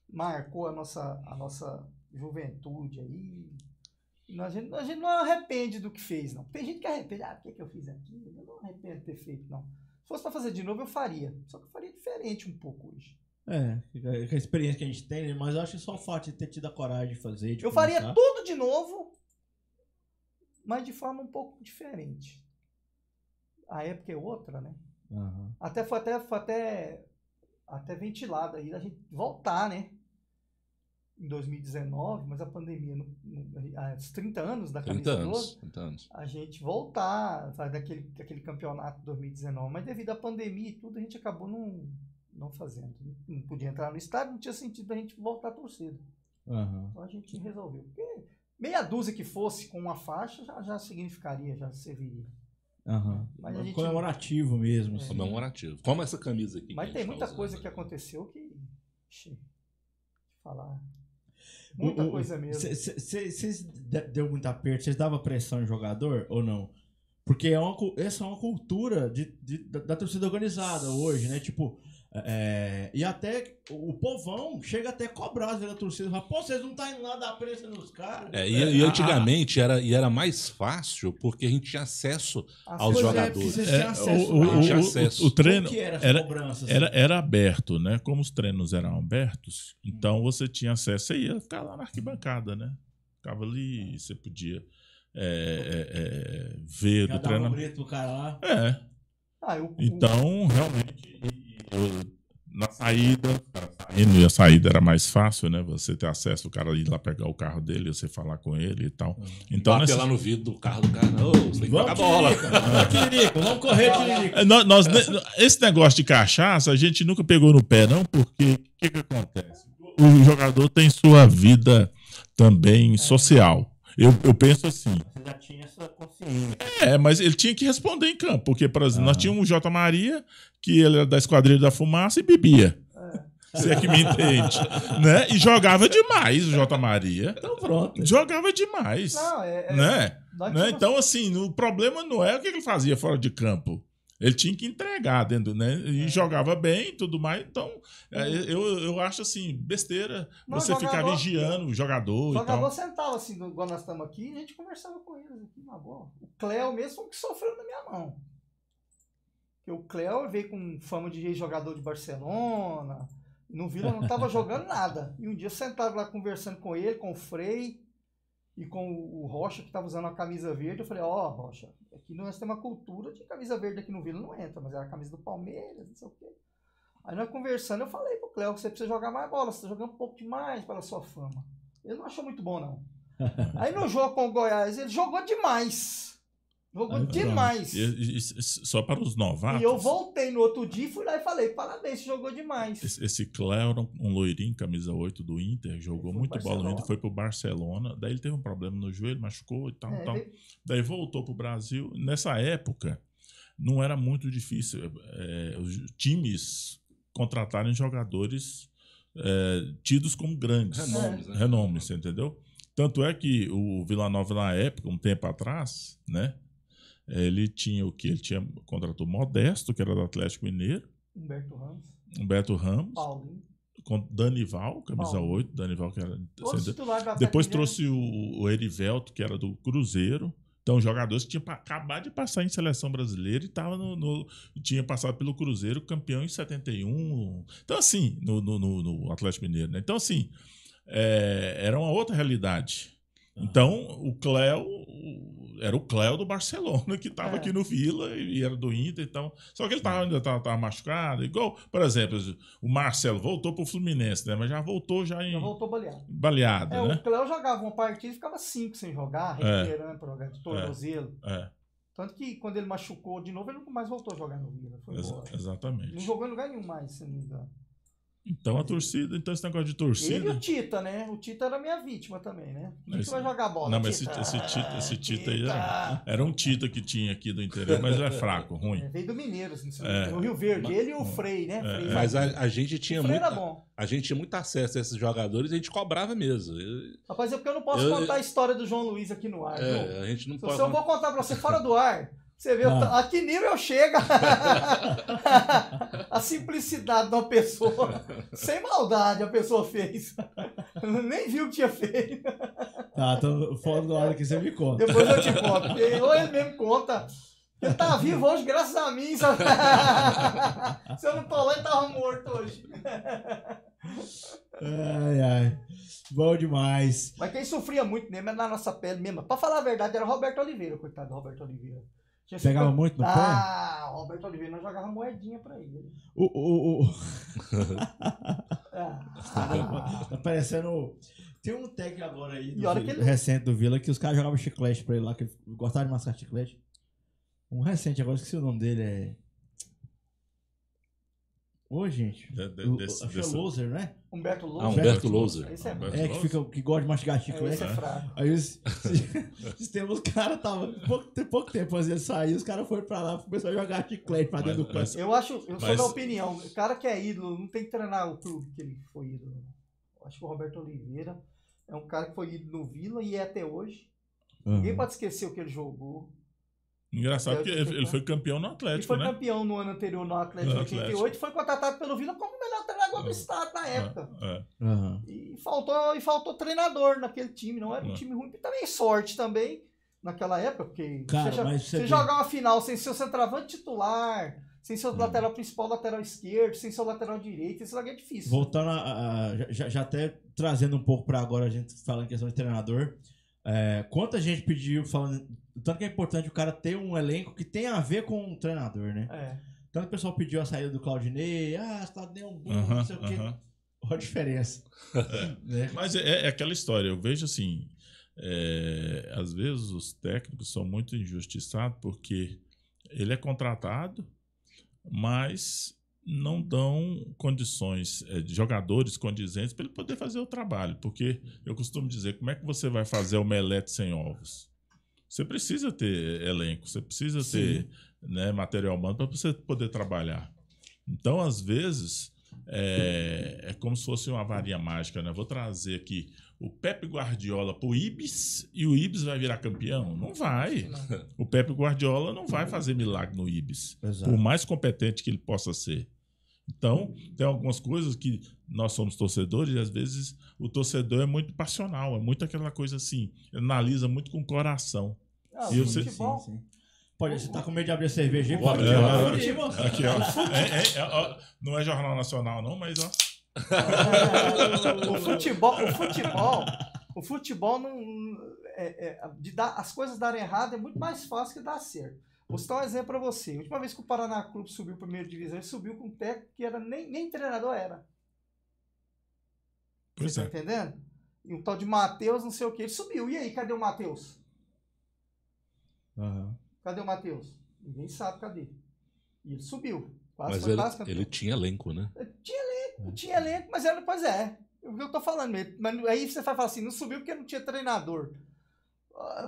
marcou a nossa juventude aí. A gente não arrepende do que fez, não. Tem gente que arrepende. Por que eu fiz aquilo? Eu não arrependo de ter feito, não. Se fosse pra fazer de novo, eu faria. Só que eu faria diferente um pouco hoje. Com a experiência que a gente tem, mas eu acho que só o fato de ter tido a coragem de fazer. Eu faria tudo de novo, mas de forma um pouco diferente. A época é outra, né? Uhum. Até foi até ventilado aí a gente voltar, né? Em 2019, mas a pandemia, os 30 anos da camisa 30 anos. A gente voltar daquele campeonato de 2019, mas devido à pandemia e tudo, a gente acabou não fazendo. Não podia entrar no estádio, não tinha sentido a gente voltar a torcida. Uhum. Então a gente resolveu. Porque meia dúzia que fosse com uma faixa já significaria, já serviria. Uhum. Mas a gente... Comemorativo mesmo. Assim. Comemorativo. Como essa camisa aqui. Mas tem muita coisa que aconteceu que... falar... Muita coisa mesmo. Vocês deu muito aperto? Vocês davam pressão em jogador ou não? Porque essa é uma cultura da torcida organizada hoje, né? Tipo... e até o povão chega até a cobrar às vezes a torcida. Fala, pô, vocês não estão indo lá dar preço nos caras. E antigamente era mais fácil porque a gente tinha acesso aos jogadores. O treino cobranças, era aberto, né? Como os treinos eram abertos, então você tinha acesso. Você ia ficar lá na arquibancada, né? Ficava ali, você podia ver já do treinamento. Grito pro cara lá. Então, realmente... Na saída, e a saída era mais fácil, né? Você ter acesso, o cara ir lá pegar o carro dele, você falar com ele e tal. Então, bater lá no vidro do carro do cara, você tem que jogar bola. Vamos correr, Tiririca. Esse negócio de cachaça, a gente nunca pegou no pé, não, porque o que acontece? O jogador tem sua vida também social. Eu penso assim. Você já tinha essa consciência. Mas ele tinha que responder em campo. Porque, por exemplo, nós tínhamos um J. Maria, que ele era da Esquadrilha da Fumaça e bebia. Você é que me entende. Né? E jogava demais o J. Maria. Então pronto. Jogava demais. Não, né? Então, assim, o problema não é o que ele fazia fora de campo. Ele tinha que entregar dentro, né? E jogava bem e tudo mais. Então, eu acho assim, besteira você ficar vigiando o jogador e tal. O jogador sentava assim, igual nós estamos aqui, e a gente conversava com eles aqui na boa. O Cléo mesmo foi o que sofreu na minha mão. Porque o Cléo veio com fama de jogador de Barcelona, no Vila não estava jogando nada. E um dia sentado lá conversando com ele, com o Frei e com o Rocha, que estava usando a camisa verde. Eu falei, Rocha, aqui nós temos uma cultura de camisa verde aqui no Vila, não entra, mas era a camisa do Palmeiras, não sei o quê. Aí nós conversando, eu falei pro Cléo, você precisa jogar mais bola, você tá jogando um pouco demais pela sua fama. Ele não achou muito bom, não. Aí no jogo com o Goiás, ele jogou demais. Jogou demais. Só para os novatos. E eu voltei no outro dia e fui lá e falei, parabéns, você jogou demais. Esse Cléo, um loirinho, camisa 8 do Inter, jogou muito bola no Inter, foi pro Barcelona. Daí ele teve um problema no joelho, machucou e tal. Daí voltou pro Brasil. Nessa época, não era muito difícil os times contratarem jogadores tidos como grandes. Renomes, você entendeu? Tanto é que o Vila Nova, na época, um tempo atrás, né? Ele tinha o quê? Ele contratou Modesto, que era do Atlético Mineiro. Humberto Ramos. Paulinho. Com Danival, camisa 8. Danival, que era... Depois trouxe o Erivelto, que era do Cruzeiro. Então, jogadores que tinham acabado de passar em seleção brasileira e tinha passado pelo Cruzeiro, campeão em 71. Então, assim, no Atlético Mineiro, né? Então, assim, era uma outra realidade. Então, o Cléo, era o Cléo do Barcelona, que estava aqui no Vila e era do Inter. Então, só que ele ainda estava machucado. Igual, por exemplo, o Marcelo voltou pro Fluminense, né? Mas já voltou Já voltou baleado. Baleado, né? O Cléo jogava uma partida e ficava 5 sem jogar, recuperando para jogar de tornozelo. Tanto que quando ele machucou de novo, ele nunca mais voltou a jogar no Vila. Foi embora. Exatamente. Não jogou em lugar nenhum mais, se não me engano. Então a torcida, então esse negócio de torcida. Ele e o Tita, né? O Tita era minha vítima também, né? O Tita vai jogar bola. Não, mas esse Tita aí era um Tita que tinha aqui do interior, mas é fraco, ruim. Veio do Mineiros, no Rio Verde. Ele e o Frei, né? Mas a gente tinha muito. Era bom. A gente tinha muito acesso a esses jogadores e a gente cobrava mesmo. Rapaz, é porque eu não posso contar a história do João Luiz aqui no ar. A gente não pode. Se eu vou contar pra você fora do ar. Você vê a que nível chega a simplicidade de uma pessoa. Sem maldade a pessoa fez. Nem viu o que tinha feito. Tá, então fora do ar aqui você me conta. Depois eu te conto. Ou ele mesmo conta. Ele tá vivo hoje graças a mim. Sabe? Se eu não tô lá, ele tava morto hoje. Ai. Bom demais. Mas quem sofria muito mesmo, na nossa pele mesmo. Pra falar a verdade, era o Roberto Oliveira, coitado do Roberto Oliveira. Pegava muito no pé? O Roberto Oliveira não jogava moedinha pra ele. Tá parecendo. Tem um técnico agora aí, ele... recente do Vila, que os caras jogavam chiclete pra ele lá, que ele gostava de mascar chiclete. Um recente agora, esqueci o nome dele, Ô, gente. Acho que é Loser, né? Humberto Louser. Humberto Louser. Esse é bom. Que gosta de mastigar chiclete. Esse é fraco. Aí os tempos, os caras estavam. Pouco tempo antes de ele sair, os caras foram pra lá e começaram a jogar chiclete pra dentro do campo. Eu sou da opinião, o cara que é ídolo não tem que treinar o clube que ele foi ídolo. Eu acho que o Roberto Oliveira é um cara que foi ídolo no Vila e é até hoje. Ninguém pode esquecer o que ele jogou. Engraçado que ele foi campeão no Atlético, né? Ele foi campeão no ano anterior no Atlético 88 e foi contratado pelo Vila como o melhor treinador do estado na época. E faltou treinador naquele time, não era um time ruim. E também sorte também naquela época, porque você jogar uma final sem seu centroavante titular, sem seu lateral principal, lateral esquerdo, sem seu lateral direito, isso é difícil. Voltando já até trazendo um pouco para agora, a gente falando em questão de treinador, quanta gente pediu falando tanto que é importante o cara ter um elenco que tem a ver com o treinador, né? Tanto o pessoal pediu a saída do Claudinei, Claudinei é um burro, não sei o quê. Olha a diferença. Mas é aquela história, eu vejo assim, às vezes os técnicos são muito injustiçados porque ele é contratado, mas não dão condições, de jogadores condizentes para ele poder fazer o trabalho. Porque eu costumo dizer, como é que você vai fazer omelete sem ovos? Você precisa ter elenco, você precisa ter material humano para você poder trabalhar. Então, às vezes, é como se fosse uma varinha mágica, né? Vou trazer aqui o Pepe Guardiola para o Ibis e o Ibis vai virar campeão? Não vai. Não. O Pepe Guardiola não vai fazer milagre no Ibis, por mais competente que ele possa ser. Então, tem algumas coisas que nós somos torcedores e às vezes o torcedor é muito passional, é muito aquela coisa assim, analisa muito com o coração. E você... Sim. Pode, você tá com medo de abrir a cerveja? Aqui, ó. Não é Jornal Nacional, não, mas ó. O futebol não, as coisas darem errado é muito mais fácil que dar certo. Vou citar um exemplo para você. A última vez que o Paraná Clube subiu para a primeira divisão, ele subiu com um técnico que era nem treinador era. Você tá entendendo? E um tal de Matheus, não sei o que, ele subiu. E aí, cadê o Matheus? Cadê o Matheus? Ninguém sabe cadê. E ele subiu. Mas ele tinha elenco, né? Tinha elenco, mas era, pois é. O que eu tô falando mesmo. Mas aí você vai falar assim, não subiu porque não tinha treinador.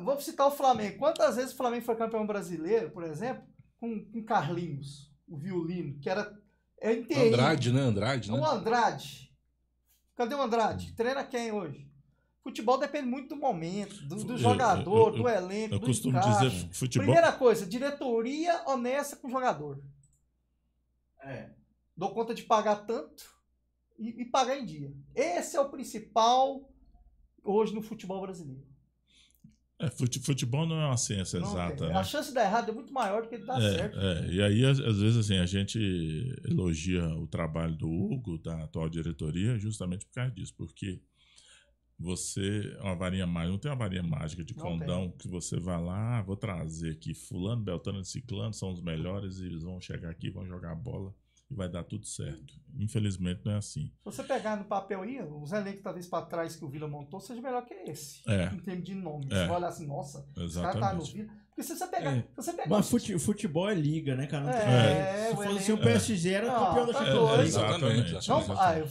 Vou citar o Flamengo. Quantas vezes o Flamengo foi campeão brasileiro, por exemplo, com Carlinhos, o violino, que era Andrade, né? O Andrade. Cadê o Andrade? Treina quem hoje? Futebol depende muito do momento, do jogador, do elenco, do costumo encaixe. dizer futebol... Primeira coisa, diretoria honesta com o jogador. Dou conta de pagar tanto e pagar em dia. Esse é o principal hoje no futebol brasileiro. Futebol não é uma ciência exata, né? A chance de dar errado é muito maior do que de dar certo. E aí, às vezes, assim, a gente elogia o trabalho do Hugo, da atual diretoria, justamente por causa disso, porque uma varinha mágica, não tem uma varinha mágica de condão que você vai lá, vou trazer aqui fulano, beltrano e ciclano, são os melhores e eles vão chegar aqui, vão jogar a bola e vai dar tudo certo. Infelizmente não é assim. Se você pegar no papel aí, os elencos talvez para trás que o Vila montou seja melhor que esse. Em termos de nome. Você vai olhar assim, nossa, os caras tá no Vila. Porque se você pegar... Mas futebol é liga, né, cara? Se fosse assim, o PSG era campeão da Champions League. Exatamente.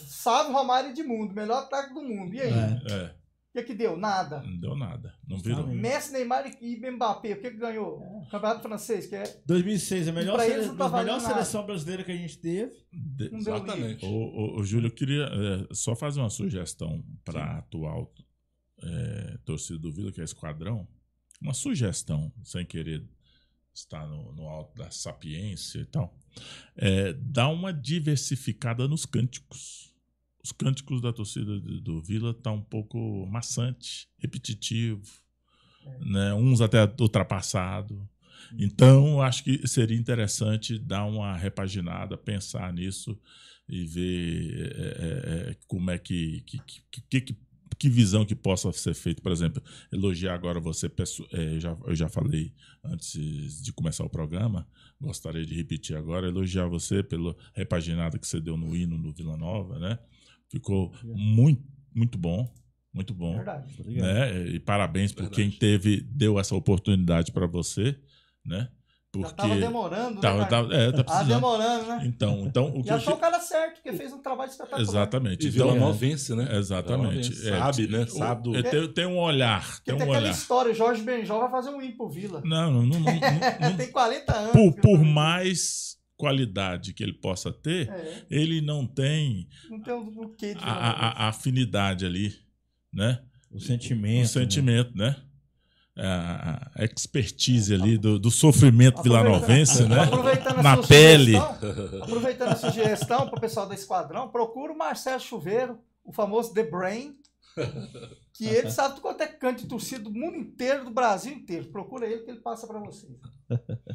Salve Romário Edmundo, melhor ataque do mundo. E aí? O que deu? Nada. Não deu nada. Não virou. Messi, Neymar e Mbappé, o que ganhou? O Campeonato Francês, que é... 2006, a melhor seleção brasileira que a gente teve. Exatamente. O Júlio, eu queria só fazer uma sugestão para a atual torcida do Vila, que é Esquadrão. Uma sugestão, sem querer estar no alto da sapiência e tal. Dá uma diversificada nos cânticos. Os cânticos da torcida do Vila tá um pouco maçante, repetitivo, né? Uns até ultrapassado. Então, acho que seria interessante dar uma repaginada, pensar nisso e ver como é que visão que possa ser feita. Por exemplo, elogiar agora você, eu já falei antes de começar o programa, gostaria de repetir agora, elogiar você pela repaginada que você deu no hino do Vila Nova, né? Ficou muito bom. Muito bom. Verdade. Né? E parabéns por quem deu essa oportunidade para você, né? Porque já tava demorando, tá precisando. Tava demorando, né? Então, o que achou o cara certo, porque fez um trabalho espetacular. Exatamente. E Vila Novense, né? Exatamente. Sabe, né? Sabe tem um olhar. Tem aquela história, Jorge Benjol vai fazer um hino pro Vila. Não. Tem 40 anos. Por mais qualidade que ele possa ter, ele não tem o quê de a afinidade ali, né? O sentimento, né? A expertise ali do sofrimento vilanovense, né? Na pele. Aproveitando a sugestão para o pessoal da Esquadrão, procura o Marcelo Chuveiro, o famoso The Brain, que ele sabe quanto é canto de torcida do mundo inteiro, do Brasil inteiro. Procura ele que ele passa para vocês.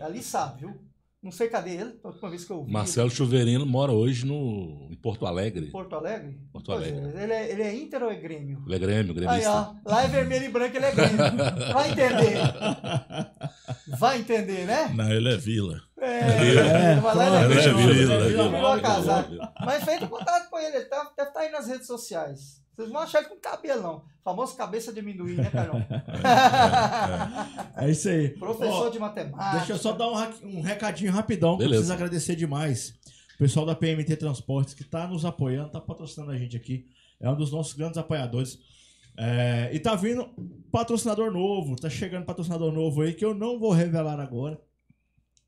Ali sabe, viu? Não sei cadê ele, a última vez que eu vi. Marcelo Chuverino mora hoje em Porto Alegre. Porto Alegre? Porto Alegre. Ele é Inter ou é Grêmio? Ele é gremista. Aí, ó, lá é vermelho e branco, ele é Grêmio. Vai entender. Vai entender, né? Não, ele é Vila. Ele é Vila. Virou casado. Mas feito contato com ele deve estar aí nas redes sociais. Vocês vão achar ele com cabelão. Famoso cabeça de amendoim, né, Carol? É isso aí. Professor de matemática. Deixa eu só dar um recadinho rapidão. Beleza. Preciso agradecer demais o pessoal da PMT Transportes que está nos apoiando, está patrocinando a gente aqui. É um dos nossos grandes apoiadores. E tá vindo patrocinador novo. Tá chegando patrocinador novo aí que eu não vou revelar agora.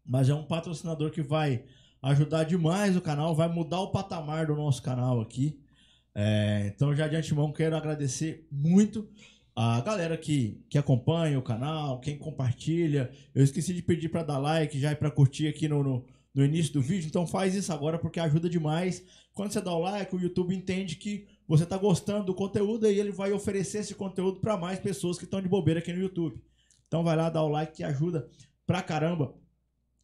Mas é um patrocinador que vai ajudar demais o canal, vai mudar o patamar do nosso canal aqui. Então, já de antemão, quero agradecer muito a galera que acompanha o canal, quem compartilha. Eu esqueci de pedir para dar like já e para curtir aqui no início do vídeo. Então, faz isso agora porque ajuda demais. Quando você dá o like, o YouTube entende que você está gostando do conteúdo e ele vai oferecer esse conteúdo para mais pessoas que estão de bobeira aqui no YouTube. Então, vai lá, dá o like que ajuda pra caramba.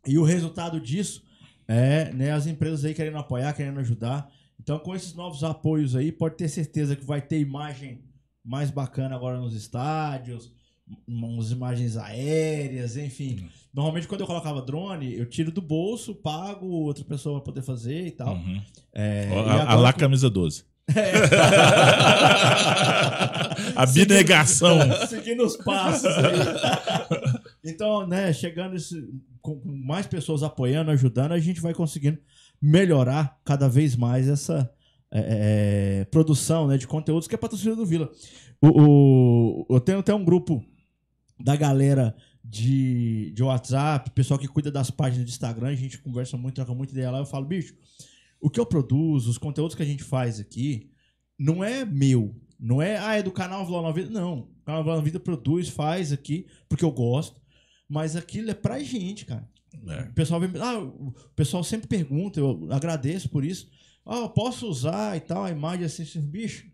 E o resultado disso né, as empresas aí querendo apoiar, querendo ajudar. Então, com esses novos apoios aí, pode ter certeza que vai ter imagem mais bacana agora nos estádios, umas imagens aéreas, enfim. Normalmente, quando eu colocava drone, eu tiro do bolso, pago, outra pessoa vai poder fazer e tal. Uhum. A lá camisa 12. Abnegação. Seguindo os passos aí. Então, né, chegando com mais pessoas apoiando, ajudando, a gente vai conseguindo melhorar cada vez mais essa produção, né, de conteúdos que é patrocínio do Vila. Eu tenho até um grupo da galera de WhatsApp, pessoal que cuida das páginas de Instagram, a gente conversa muito, troca muita ideia lá. Eu falo, bicho, o que eu produzo, os conteúdos que a gente faz aqui, não é meu, não é do canal Vila Nova Vida, não. O canal Vila Nova Vida produz, faz aqui, porque eu gosto, mas aquilo é pra gente, cara. O pessoal sempre pergunta, eu agradeço por isso. Eu posso usar e tal, a imagem assim, bicho,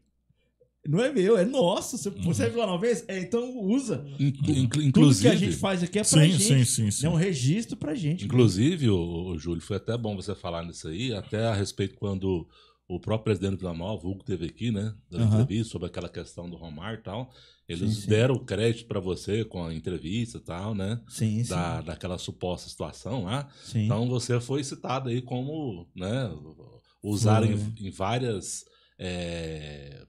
não é meu, é nosso. Você é vilanovense? Então usa. Inclusive, tudo que a gente faz aqui é pra gente. Sim. É um registro pra gente. Inclusive, o Júlio, foi até bom você falar nisso aí, até a respeito quando o próprio presidente do Vila Nova, o Hugo, teve aqui, né? Dando entrevista sobre aquela questão do Romário e tal. Eles deram o crédito para você com a entrevista e tal, né? Sim, daquela suposta situação lá. Sim. Então você foi citado aí como, né? Usar em várias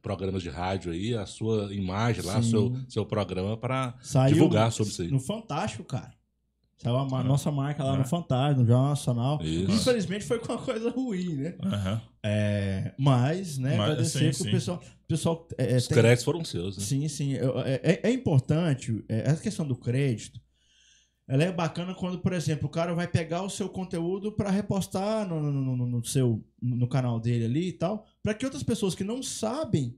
programas de rádio aí a sua imagem lá, seu programa para divulgar sobre isso aí. No Fantástico, cara. Saiu a nossa marca lá no Fantástico, no Jornal Nacional. Isso. Infelizmente foi com uma coisa ruim, né? Mas, né, agradecer que o pessoal os créditos foram seus, né? Sim. É importante, essa questão do crédito, ela é bacana quando, por exemplo, o cara vai pegar o seu conteúdo para repostar no canal dele ali e tal, para que outras pessoas que não sabem,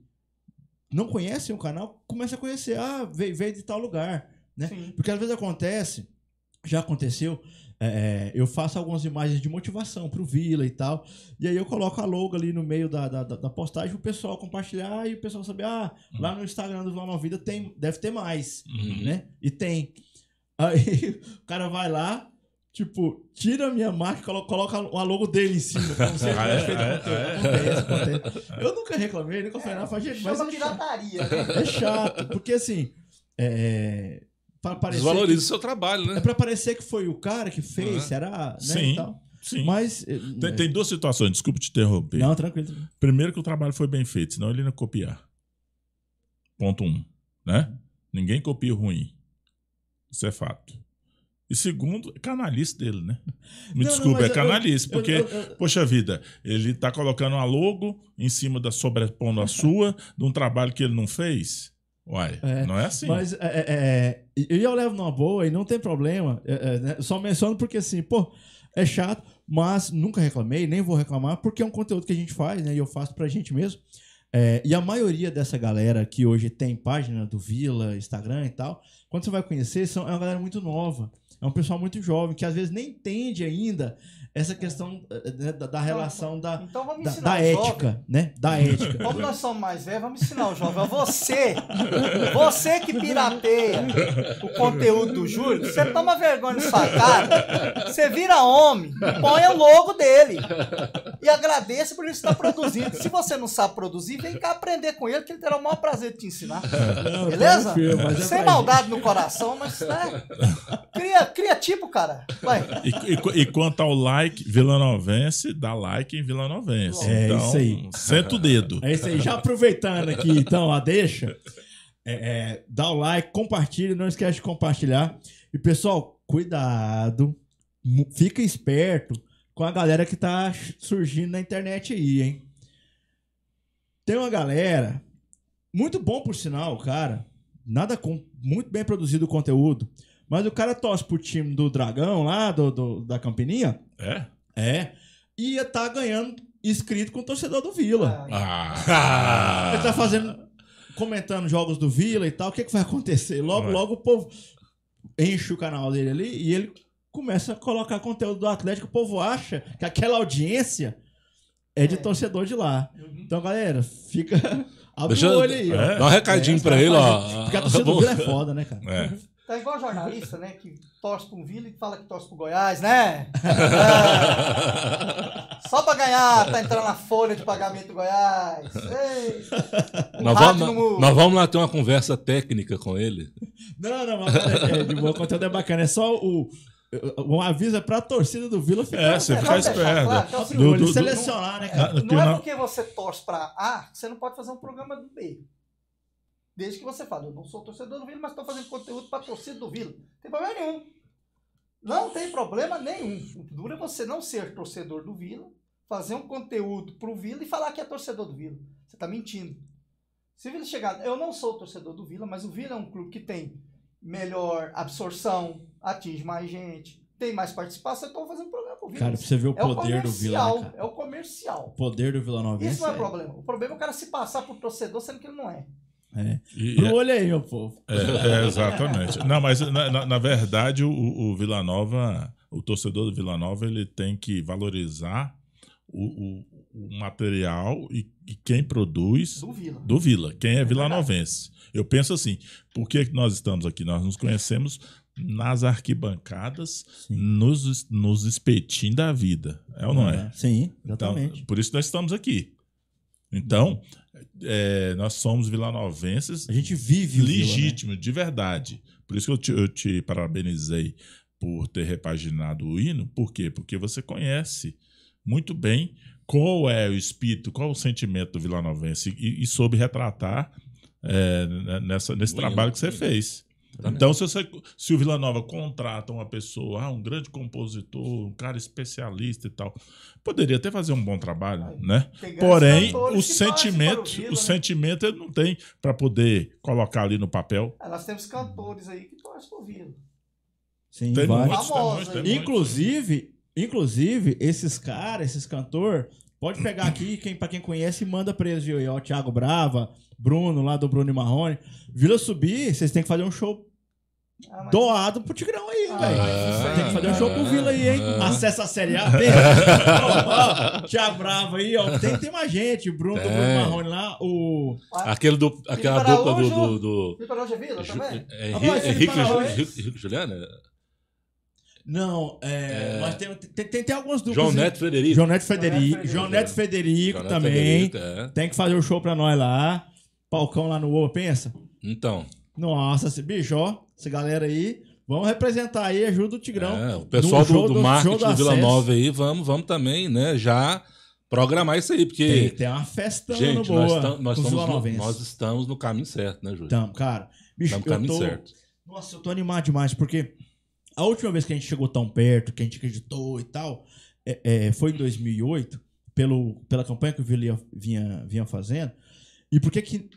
não conhecem o canal, comecem a conhecer. Veio de tal lugar, né? Sim. Porque às vezes já aconteceu, eu faço algumas imagens de motivação pro Vila e tal, e aí eu coloco a logo ali no meio da postagem, o pessoal compartilhar e o pessoal saber, lá no Instagram do Vila Nova Vida deve ter mais, né? E tem. Aí o cara vai lá, tipo, tira a minha marca e coloca a logo dele em cima. Acontece. Eu nunca reclamei, nunca falei nada. Chama pirataria. É chato, porque assim... Desvaloriza o seu trabalho, né? É pra parecer que foi o cara que fez, será? Né, sim, e tal. Sim. Mas... Tem duas situações, desculpa te interromper. Não, tranquilo. Primeiro que o trabalho foi bem feito, senão ele não ia copiar. Ponto 1, né? Ninguém copia o ruim. Isso é fato. E segundo, é canalice dele, né? É canalice, porque, poxa vida, ele tá colocando uma logo em cima sobrepondo a sua, de um trabalho que ele não fez. Uai, não é assim. Mas eu levo numa boa e não tem problema. Né? Só menciono porque assim, é chato, mas nunca reclamei, nem vou reclamar, porque é um conteúdo que a gente faz, né? E eu faço pra gente mesmo. E a maioria dessa galera que hoje tem página do Vila, Instagram e tal, quando você vai conhecer, é uma galera muito nova. É um pessoal muito jovem, que às vezes nem entende ainda essa questão da relação da ética, né? Da ética. Como nós somos mais velhos, vamos ensinar o jovem. Você que pirateia o conteúdo do Júlio, você toma vergonha na sua cara, você vira homem, põe o logo dele e agradeça por ele estar produzindo. Se você não sabe produzir, vem cá aprender com ele, que ele terá o maior prazer de te ensinar. Beleza? Sem maldade no coração, mas cria tipo, cara. Vai. E quanto ao like, vilanovense, dá like em vilanovense. Então, isso aí. Senta o dedo. É isso aí. Já aproveitando aqui, então, deixa. Dá o like, compartilha, não esquece de compartilhar. E, pessoal, cuidado. Fica esperto com a galera que tá surgindo na internet aí, hein? Tem uma galera, muito bom por sinal, cara. Muito bem produzido o conteúdo. Mas o cara torce pro time do Dragão lá, da Campininha. E ia tá ganhando inscrito com o torcedor do Vila. Ele tá comentando jogos do Vila e tal. O que vai acontecer? Logo o povo enche o canal dele ali e ele começa a colocar conteúdo do Atlético. O povo acha que aquela audiência é de torcedor de lá. Então, galera, fica... Abre o olho aí. Dá um recadinho pra ele, ó. Porque a torcida do Vila é foda, né, cara? Tá igual jornalista, né? Que torce pro Vila e fala que torce pro Goiás, né? Só pra ganhar, tá entrando na folha de pagamento do Goiás. Nós vamos lá ter uma conversa técnica com ele. Não, mas o conteúdo é bacana. É só um aviso pra torcida do Vila ficar. Você ficar esperto. Claro, selecionar, né, cara? Não é porque você torce pra A que você não pode fazer um programa do B. Desde que você fala, eu não sou torcedor do Vila, mas estou fazendo conteúdo para a torcida do Vila. Não tem problema nenhum. Não tem problema nenhum. O duro é você não ser torcedor do Vila, fazer um conteúdo para o Vila e falar que é torcedor do Vila. Você está mentindo. Se o Vila chegar, eu não sou torcedor do Vila, mas o Vila é um clube que tem melhor absorção, atinge mais gente, tem mais participação, então eu vou fazer um programa pro Vila. Cara, pra você ver o poder do Vila, né, é o comercial. O poder do Vila Nova. Isso não é problema. O problema é o cara se passar por torcedor, sendo que ele não é. Olha aí, meu povo. Exatamente. Não, mas na verdade o Vila Nova, o torcedor do Vila Nova, ele tem que valorizar o material e quem produz do Vila, quem é vilanovense. Eu penso assim, por que nós estamos aqui? Nós nos conhecemos nas arquibancadas, nos espetinhos da vida. É ou não é? Sim, exatamente. Então, por isso nós estamos aqui. Então, nós somos vilanovenses. A gente vive legítimo, Vila, né? de verdade. Por isso que eu te parabenizei por ter repaginado o hino. Por quê? Porque você conhece muito bem qual é o espírito, qual o sentimento do vilanovense e soube retratar nesse trabalho que você fez. Então, se o Vila Nova contrata uma pessoa, um grande compositor, um cara especialista e tal, poderia até fazer um bom trabalho, né? Porém, o sentimento ele não tem para poder colocar ali no papel. Nós temos cantores aí que torcem pro Vila. Sim, tem vários. Inclusive, esses caras, esses cantores, pode pegar aqui, para quem conhece, manda pra eles, viu? O Thiago Brava, Bruno, lá do Bruno e Marrone. Vila subir, vocês têm que fazer um show doado pro Tigrão aí, velho. Tem que fazer um show pro Vila aí, hein? Acessa a Série A. Thiago Brava aí, ó. Tem mais gente. O Bruno do Bruno e Marrone lá. Aquela dupla do... Felipe Araújo é Vila também? Henrique Juliana? Não, nós tem algumas duplas. João Neto Frederico. João Neto Frederico também. Tem que fazer o show pra nós lá. Palcão lá no Oa, pensa? Então. Nossa, bicho, ó. Essa galera aí. Vamos representar aí, ajuda o Tigrão. O pessoal do marketing do Vila Nova aí, vamos também, né? Já programar isso aí, porque... Tem uma festão gente, boa. Nós estamos no caminho certo, né, Júlio? Estamos, cara. Bicho, estamos no caminho certo. Nossa, eu tô animado demais, porque a última vez que a gente chegou tão perto, que a gente acreditou e tal, foi em 2008, pela campanha que o Vila vinha fazendo. E por que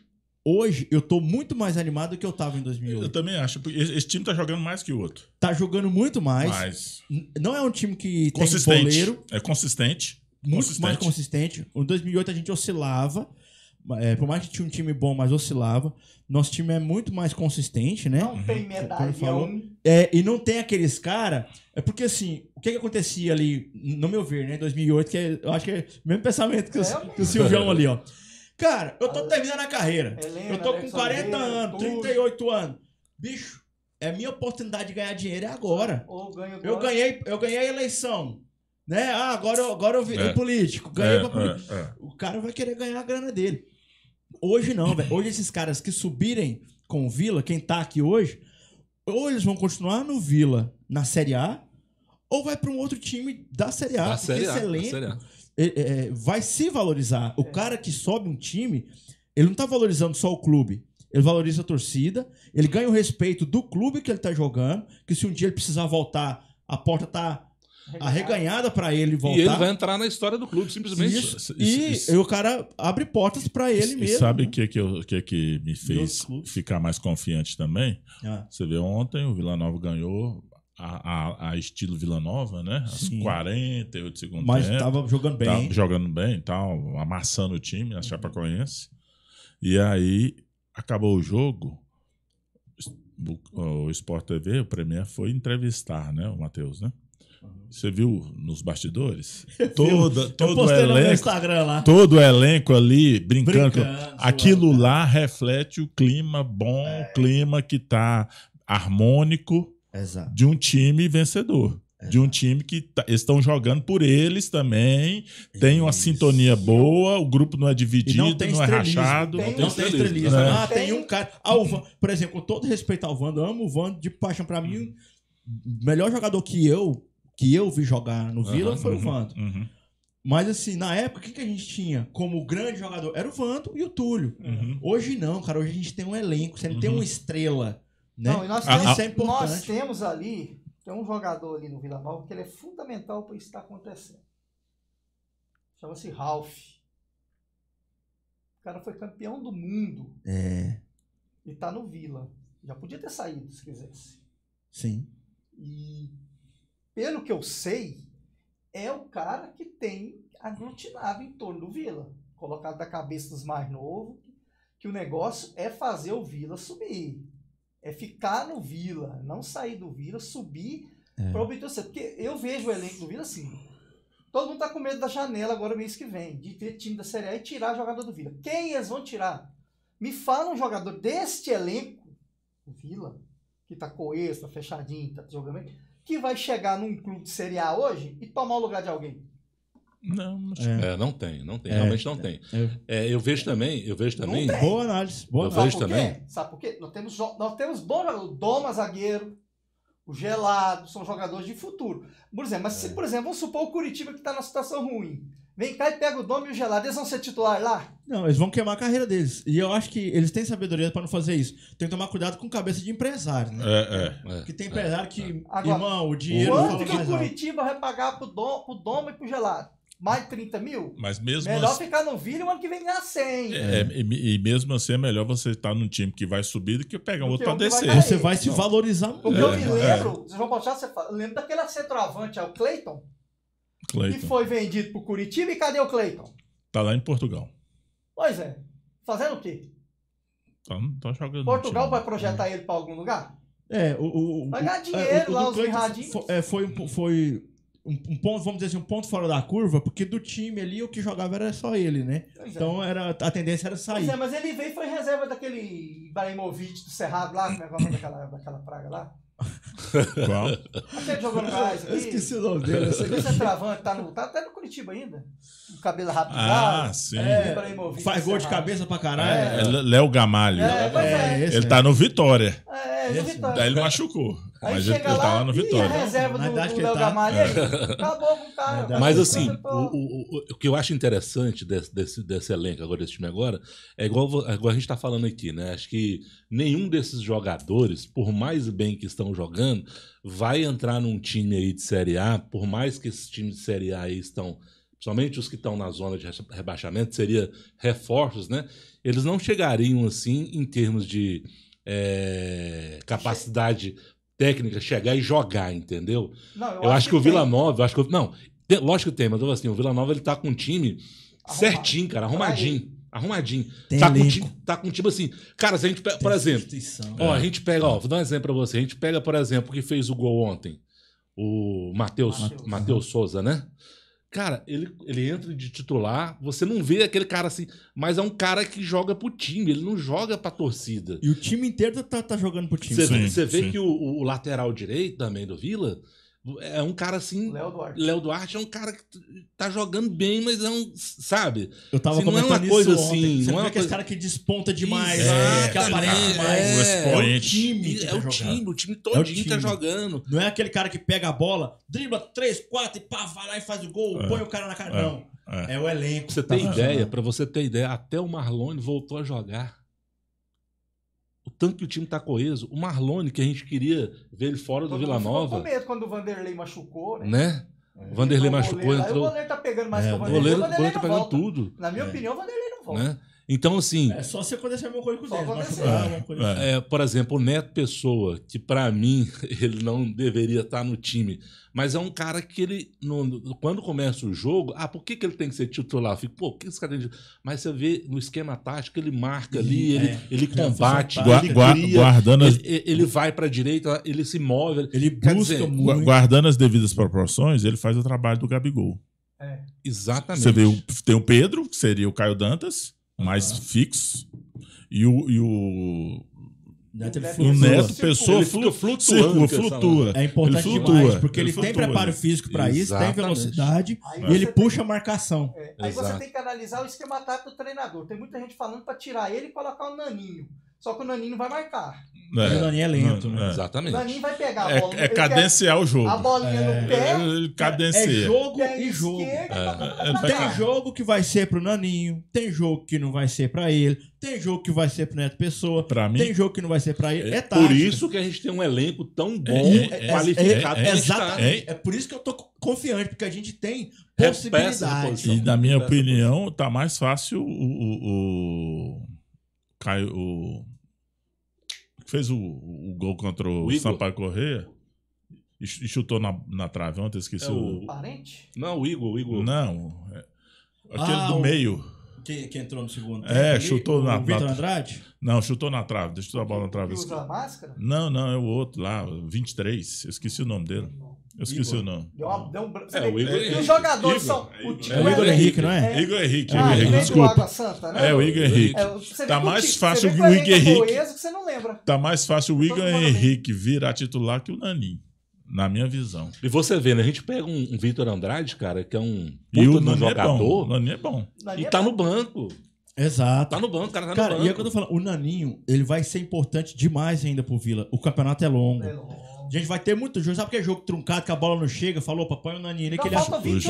hoje eu tô muito mais animado do que eu tava em 2008? Eu também acho, porque esse time tá jogando mais que o outro. Tá jogando muito mais. Não é um time que tem boleiro. É consistente. Muito mais consistente. Em 2008 a gente oscilava. Por mais que tinha um time bom, mas oscilava. Nosso time é muito mais consistente, né? Não tem medalhão. E não tem aqueles caras... É porque, assim, o que acontecia ali, no meu ver, né? Em 2008, eu acho que é o mesmo pensamento que o Silvião ali, ó. Cara, eu tô terminando a carreira. Eu tô com 40 anos, 38 anos. Bicho, é minha oportunidade de ganhar dinheiro é agora. Eu ganhei a eleição. Né? Agora eu virei político. O cara vai querer ganhar a grana dele. Hoje não, velho. Hoje esses caras que subirem com o Vila, quem tá aqui hoje, ou eles vão continuar no Vila na Série A, ou vai para um outro time da Série A. Porque esse elenco vai se valorizar. O cara que sobe um time, ele não tá valorizando só o clube. Ele valoriza a torcida, ele ganha o respeito do clube que ele tá jogando, que se um dia ele precisar voltar, a porta tá arreganhada para ele voltar. E ele vai entrar na história do clube, simplesmente. E o cara abre portas para ele mesmo. E sabe o que me fez ficar mais confiante também? Você vê, ontem o Vila Nova ganhou a estilo Vila Nova, né? Às 48 segundos. Mas tava jogando bem. Tava jogando bem, tal, amassando o time, a Chapecoense. E aí, acabou o jogo, o Sport TV, o Premier, foi entrevistar, né? O Matheus, né? Você viu nos bastidores? Todo o elenco, Instagram lá. todo o elenco ali brincando. Aquilo lá reflete o clima bom, o clima que tá harmônico. Exato. De um time vencedor. Exato. De um time que estão jogando por eles também. Tem uma sintonia boa, o grupo não é dividido, não é rachado. Não tem estrelismo. Né? Tem um cara. Por exemplo, com todo respeito ao Vando, eu amo o Vando de paixão. Pra mim, o melhor jogador que eu vi jogar no Vila foi o Vando. Mas assim, na época, o que a gente tinha como grande jogador? Era o Vando e o Túlio. Hoje não, cara. Hoje a gente tem um elenco, você não tem uma estrela. Né? Não, e nós temos ali, tem um jogador ali no Vila Nova que ele é fundamental para isso estar acontecendo. Chama-se Ralf. O cara foi campeão do mundo. E tá no Vila. Já podia ter saído, se quisesse. Sim. E pelo que eu sei, é o cara que tem aglutinado em torno do Vila. Colocado da cabeça dos mais novos, que o negócio é fazer o Vila subir. É ficar no Vila, não sair do Vila, subir para obter o certo. Porque eu vejo o elenco do Vila assim. Todo mundo tá com medo da janela agora mês que vem, de ter time da Série A e tirar jogador do Vila. Quem eles vão tirar? Me fala um jogador deste elenco, do Vila, que tá coeso, tá fechadinho, tá jogando bem, que vai chegar num clube de Série A hoje e tomar o lugar de alguém. Não tem. Realmente não tem. Eu vejo também. Boa análise. Eu vejo também. Sabe por quê? Nós temos bons jogadores. O Doma, zagueiro. O Gelado. São jogadores de futuro. Por exemplo, mas se, por exemplo, vamos supor o Curitiba que está numa situação ruim. Vem cá e pega o Doma e o Gelado. Eles vão ser titular lá? Não, eles vão queimar a carreira deles. E eu acho que eles têm sabedoria para não fazer isso. Tem que tomar cuidado com cabeça de empresário, né? Porque tem empresário que, agora, irmão, o dinheiro... Quanto que o Curitiba vai pagar pro Doma e pro Gelado? Mais de 30 mil? Mas mesmo melhor ficar no Vila e o ano que vem ganhar 100. E mesmo assim é melhor você estar num time que vai subir do que pegar outro para descer. Você vai se valorizar muito. Porque eu me lembro, vocês vão botar, eu lembro daquele centroavante, o Cleiton, que foi vendido pro Curitiba, e cadê o Cleiton? Tá lá em Portugal. Pois é. Fazendo o quê? Tá jogando. Portugal vai projetar ele para algum lugar? Vai ganhar dinheiro lá, os mirradinhos. Foi um ponto, vamos dizer assim, um ponto fora da curva, porque do time ali o que jogava era só ele, né? Então a tendência era sair. Mas ele veio e foi reserva daquele Ibrahimovic do Cerrado lá, como é o nome daquela praga lá? Qual? Aquele jogou no gás aqui. Eu esqueci o nome dele. Esse centroavante tá até no Curitiba ainda. O cabelo rápido. Sim. Faz gol de cabeça pra caralho. Léo Gamalho. Ele tá no Vitória. No Vitória. Daí ele machucou. Aí mas chega ele tá lá no Vitória. E a reserva do Léo Gamalho aí. Acabou com o cara. Mas assim, o que eu acho interessante desse elenco agora, desse time agora, é igual a gente tá falando aqui, né? Acho que nenhum desses jogadores, por mais bem que estão jogando, vai entrar num time aí de Série A, por mais que esses times de Série A aí estão, principalmente os que estão na zona de rebaixamento, seria reforços, né? Eles não chegariam assim em termos de capacidade técnica, chegar e jogar, entendeu? Não, eu acho que o Vila Nova, lógico que tem, mas assim, o Vila Nova ele tá com um time certinho, cara, arrumadinho. Tá com tipo assim, cara, se a gente pega, por exemplo, a gente pega, vou dar um exemplo pra você, a gente pega, por exemplo, que fez o gol ontem, o Matheus Souza, né? Cara, ele entra de titular, você não vê aquele cara assim, mas é um cara que joga pro time, ele não joga pra torcida. E o time inteiro tá jogando pro time. Você vê que o lateral direito também do Vila é um cara assim... Léo Duarte é um cara que tá jogando bem, mas é um... Sabe? Eu tava comentando não é uma coisa isso ontem. assim... Você não vê é aquele cara que desponta demais, que aparece demais. O time todinho tá jogando. Não é aquele cara que pega a bola, dribla 3, 4 e pá, vai lá e faz o gol, põe o cara na cara. Não. É o elenco. Pra você ter ideia, até o Marlone voltou a jogar. O tanto que o time tá coeso. O Marlone, que a gente queria ver ele fora do Vila Nova. Ficou com medo quando o Vanderlei machucou, né? O Vanderlei machucou, entrou. O goleiro tá pegando mais que o Vanderlei. O goleiro tá pegando tudo. Na minha opinião, o Vanderlei não volta. Né? Então, assim... É só se acontecer alguma coisa com ele. Por exemplo, o Neto Pessoa, que pra mim, ele não deveria estar no time. Mas é um cara que ele, quando começa o jogo, por que ele tem que ser titular? Eu fico, o que esse cara tem que... Mas você vê no esquema tático, ele marca ali, ele combate, ele vai pra direita, ele se move. Ele busca muito. Guardando as devidas proporções, ele faz o trabalho do Gabigol. Exatamente. Você vê, tem o Pedro, que seria o Caio Dantas, mais fixo, e o Neto Pessoa flutua. É importante demais, porque ele tem preparo físico para isso, tem velocidade e ele puxa a marcação. Aí você tem que analisar o esquema tático do treinador. Tem muita gente falando para tirar ele e colocar o Naninho. Só que o Naninho não vai marcar. O Naninho é lento, né? Exatamente. O Naninho vai pegar a bola. É cadenciar o jogo. A bolinha no pé. Ele cadencia. É jogo e jogo. Tem jogo que vai ser pro Naninho, tem jogo que não vai ser pra ele, tem jogo que vai ser pro Neto Pessoa, tem jogo que não vai ser pra ele. É tática. Por isso que a gente tem um elenco tão bom, qualificado. Exatamente. É por isso que eu tô confiante, porque a gente tem possibilidade. E na minha opinião, tá mais fácil o Caio, que fez o gol contra o Sampaio Corrêa e chutou na trave ontem, esqueci o parente? Não, o Igor. Não, aquele do meio. Que entrou no segundo tempo. Chutou na trave. Vitor Andrade? Não, chutou na trave. Deixa eu chutar a bola na trave. Que usa a máscara? Não, é o outro lá, 23. Eu esqueci o nome dele. O nome. O Igor Henrique. E os jogadores são... O Igor Henrique, não é? Igor Henrique. Desculpa. Água Santa, né? O Igor Henrique. Tá mais fácil o Igor Henrique. Que você não lembra. Tá mais fácil o Igor Henrique virar titular que o Naninho. Na minha visão. E você vê, né? A gente pega um Vitor Andrade, cara, que é um E o puta Nani jogador. O Nani é bom. E tá no banco. Exato. Tá no banco, o cara tá no Cara, banco. e é o que eu tô falando, o Naninho, ele vai ser importante demais ainda pro Vila. O campeonato é longo. A gente vai ter muito jogo. Sabe que é jogo truncado, que a bola não chega? Falou, papai, o Naninho, que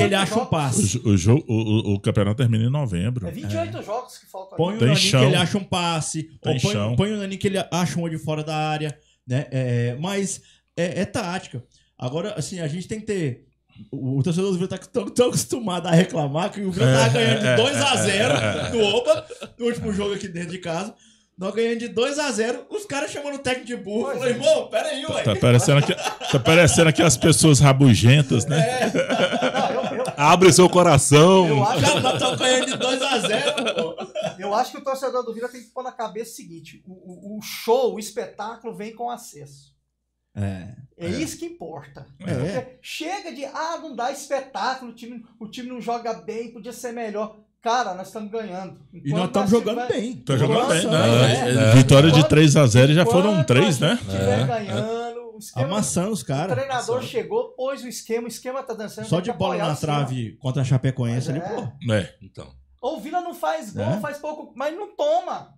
ele acha um passe. O campeonato termina em novembro. É 28 jogos que faltam. Põe o Naninho que ele acha um passe. Ou põe o Naninho que ele acha um de fora da área. Né? Mas é tática. Agora, assim, a gente tem que ter... O torcedor do Vila tá tão acostumado a reclamar que o Vila tava ganhando de 2-0 no Oba, no último jogo aqui dentro de casa. Nós ganhando de 2-0, os caras chamando o técnico de burro. Falei, irmão, peraí, ué. Tá parecendo aqui as pessoas rabugentas, né? Abre seu coração. Já nós estamos ganhando de 2-0, pô. Eu acho que o torcedor do Vila tem que pôr na cabeça o seguinte: o show, o espetáculo vem com acesso. É isso que importa. Chega de, não dá espetáculo, o time não joga bem, podia ser melhor. Cara, nós estamos ganhando. E nós estamos jogando bem. Estamos jogando bem. Vitória de 3-0 já foram 3, né? Ganhando. Amassando os caras. O treinador chegou, pôs o esquema tá dançando. Só de bola na trave contra a Chapecoense ali, pô. Então. O Vila não faz gol, faz pouco, mas não toma.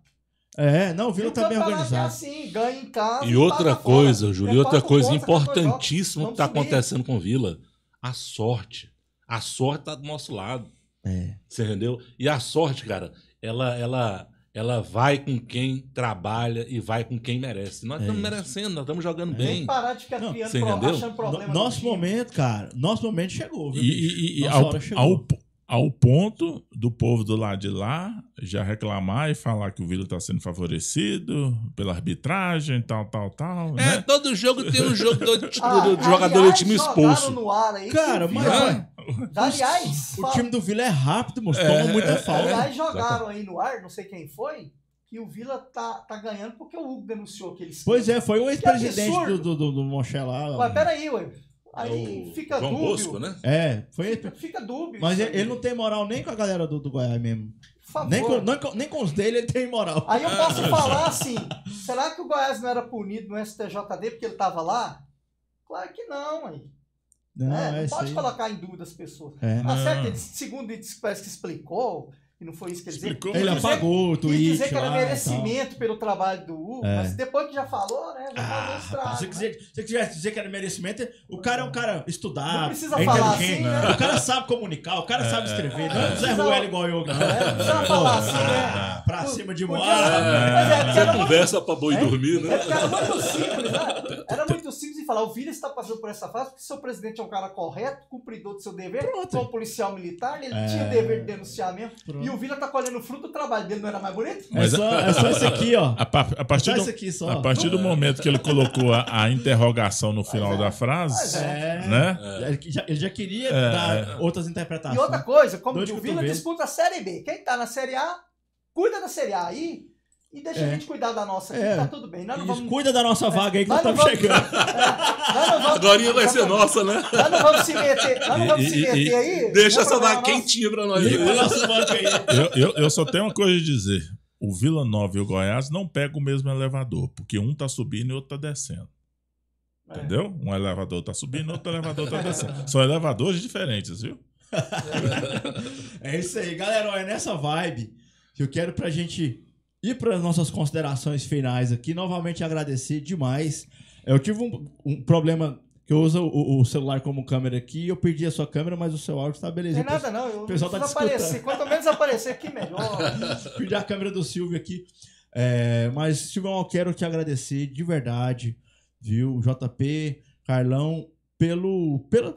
O Vila tá bem organizado. É assim, ganha em casa. E outra coisa, Júlio, outra coisa importantíssima que tá acontecendo com o Vila, a sorte. A sorte tá do nosso lado. Você entendeu? E a sorte, cara, ela vai com quem trabalha e vai com quem merece. Nós estamos merecendo, nós estamos jogando bem. Tem que parar de ficar criando, achando problema. Nosso momento chegou. Viu? E ao ponto do povo do lado de lá já reclamar e falar que o Vila está sendo favorecido pela arbitragem, tal. Né? Todo jogo tem um jogo do jogador do time expulso. No ar aí, cara, mas... Aliás... O time do Vila é rápido, moço. Toma muita falta. Aliás, jogaram aí no ar, não sei quem foi, que o Vila tá ganhando porque o Hugo denunciou aquele esquema. Pois foi o ex-presidente do Monché lá. Mas peraí, ué. Aí fica João dúbio. Bosco, né? Fica dúbio. Mas ele não tem moral nem com a galera do Goiás mesmo. Por favor. Nem com os dele ele tem moral. Aí eu posso falar assim, será que o Goiás não era punido no STJD porque ele tava lá? Claro que não, aí. Não pode colocar em dúvida as pessoas. Certo, ele, segundo ele parece que explicou, e não foi isso que ele disse. Ele apagou o tweet. Quis dizer que era merecimento pelo trabalho do Hugo, mas depois que já falou, né? Já falou estrago. Se você quisesse dizer que era merecimento, o cara é um cara estudado. Não precisa falar assim, né? O cara sabe comunicar, o cara sabe escrever. Não é Zé Ruel igual eu, não. Não precisa falar assim, né? Pra cima de moar. Você conversa pra boi dormir, né? Era muito simples, né? Era muito simples de falar, o Vila está passando por essa fase porque seu presidente é um cara correto, cumpridor do seu dever, como policial militar, ele tinha o dever de denunciar mesmo. E o Vila tá colhendo fruto do trabalho dele, não era mais bonito? É só isso aqui, ó. A partir do momento que ele colocou a interrogação no final da frase, né? Ele já queria dar outras interpretações. E outra coisa, como o Vila disputa a Série B. Quem tá na Série A, cuida da Série A aí e deixa a gente cuidar da nossa aqui, tá tudo bem. Nós não vamos... Cuida da nossa vaga aí que nós estamos chegando. Agora vai ser nossa, né? Nós não vamos se meter, aí. Deixa essa vaga quentinha pra nós. Eu só tenho uma coisa a dizer. O Vila Nova e o Goiás não pegam o mesmo elevador, porque um tá subindo e o outro tá descendo. Entendeu? Um elevador tá subindo, outro elevador tá descendo. São elevadores diferentes, viu? É isso aí, galera. É nessa vibe que eu quero pra gente ir para as nossas considerações finais aqui. Novamente agradecer demais. Eu tive um problema que eu uso o celular como câmera aqui. Eu perdi a sua câmera, mas o seu áudio está beleza. Não tem nada, não. Eu o pessoal não aparecer. Quanto menos aparecer aqui, melhor. Perdi a câmera do Silvio aqui. Mas, Silvio, eu quero te agradecer de verdade, viu? JP, Carlão, pela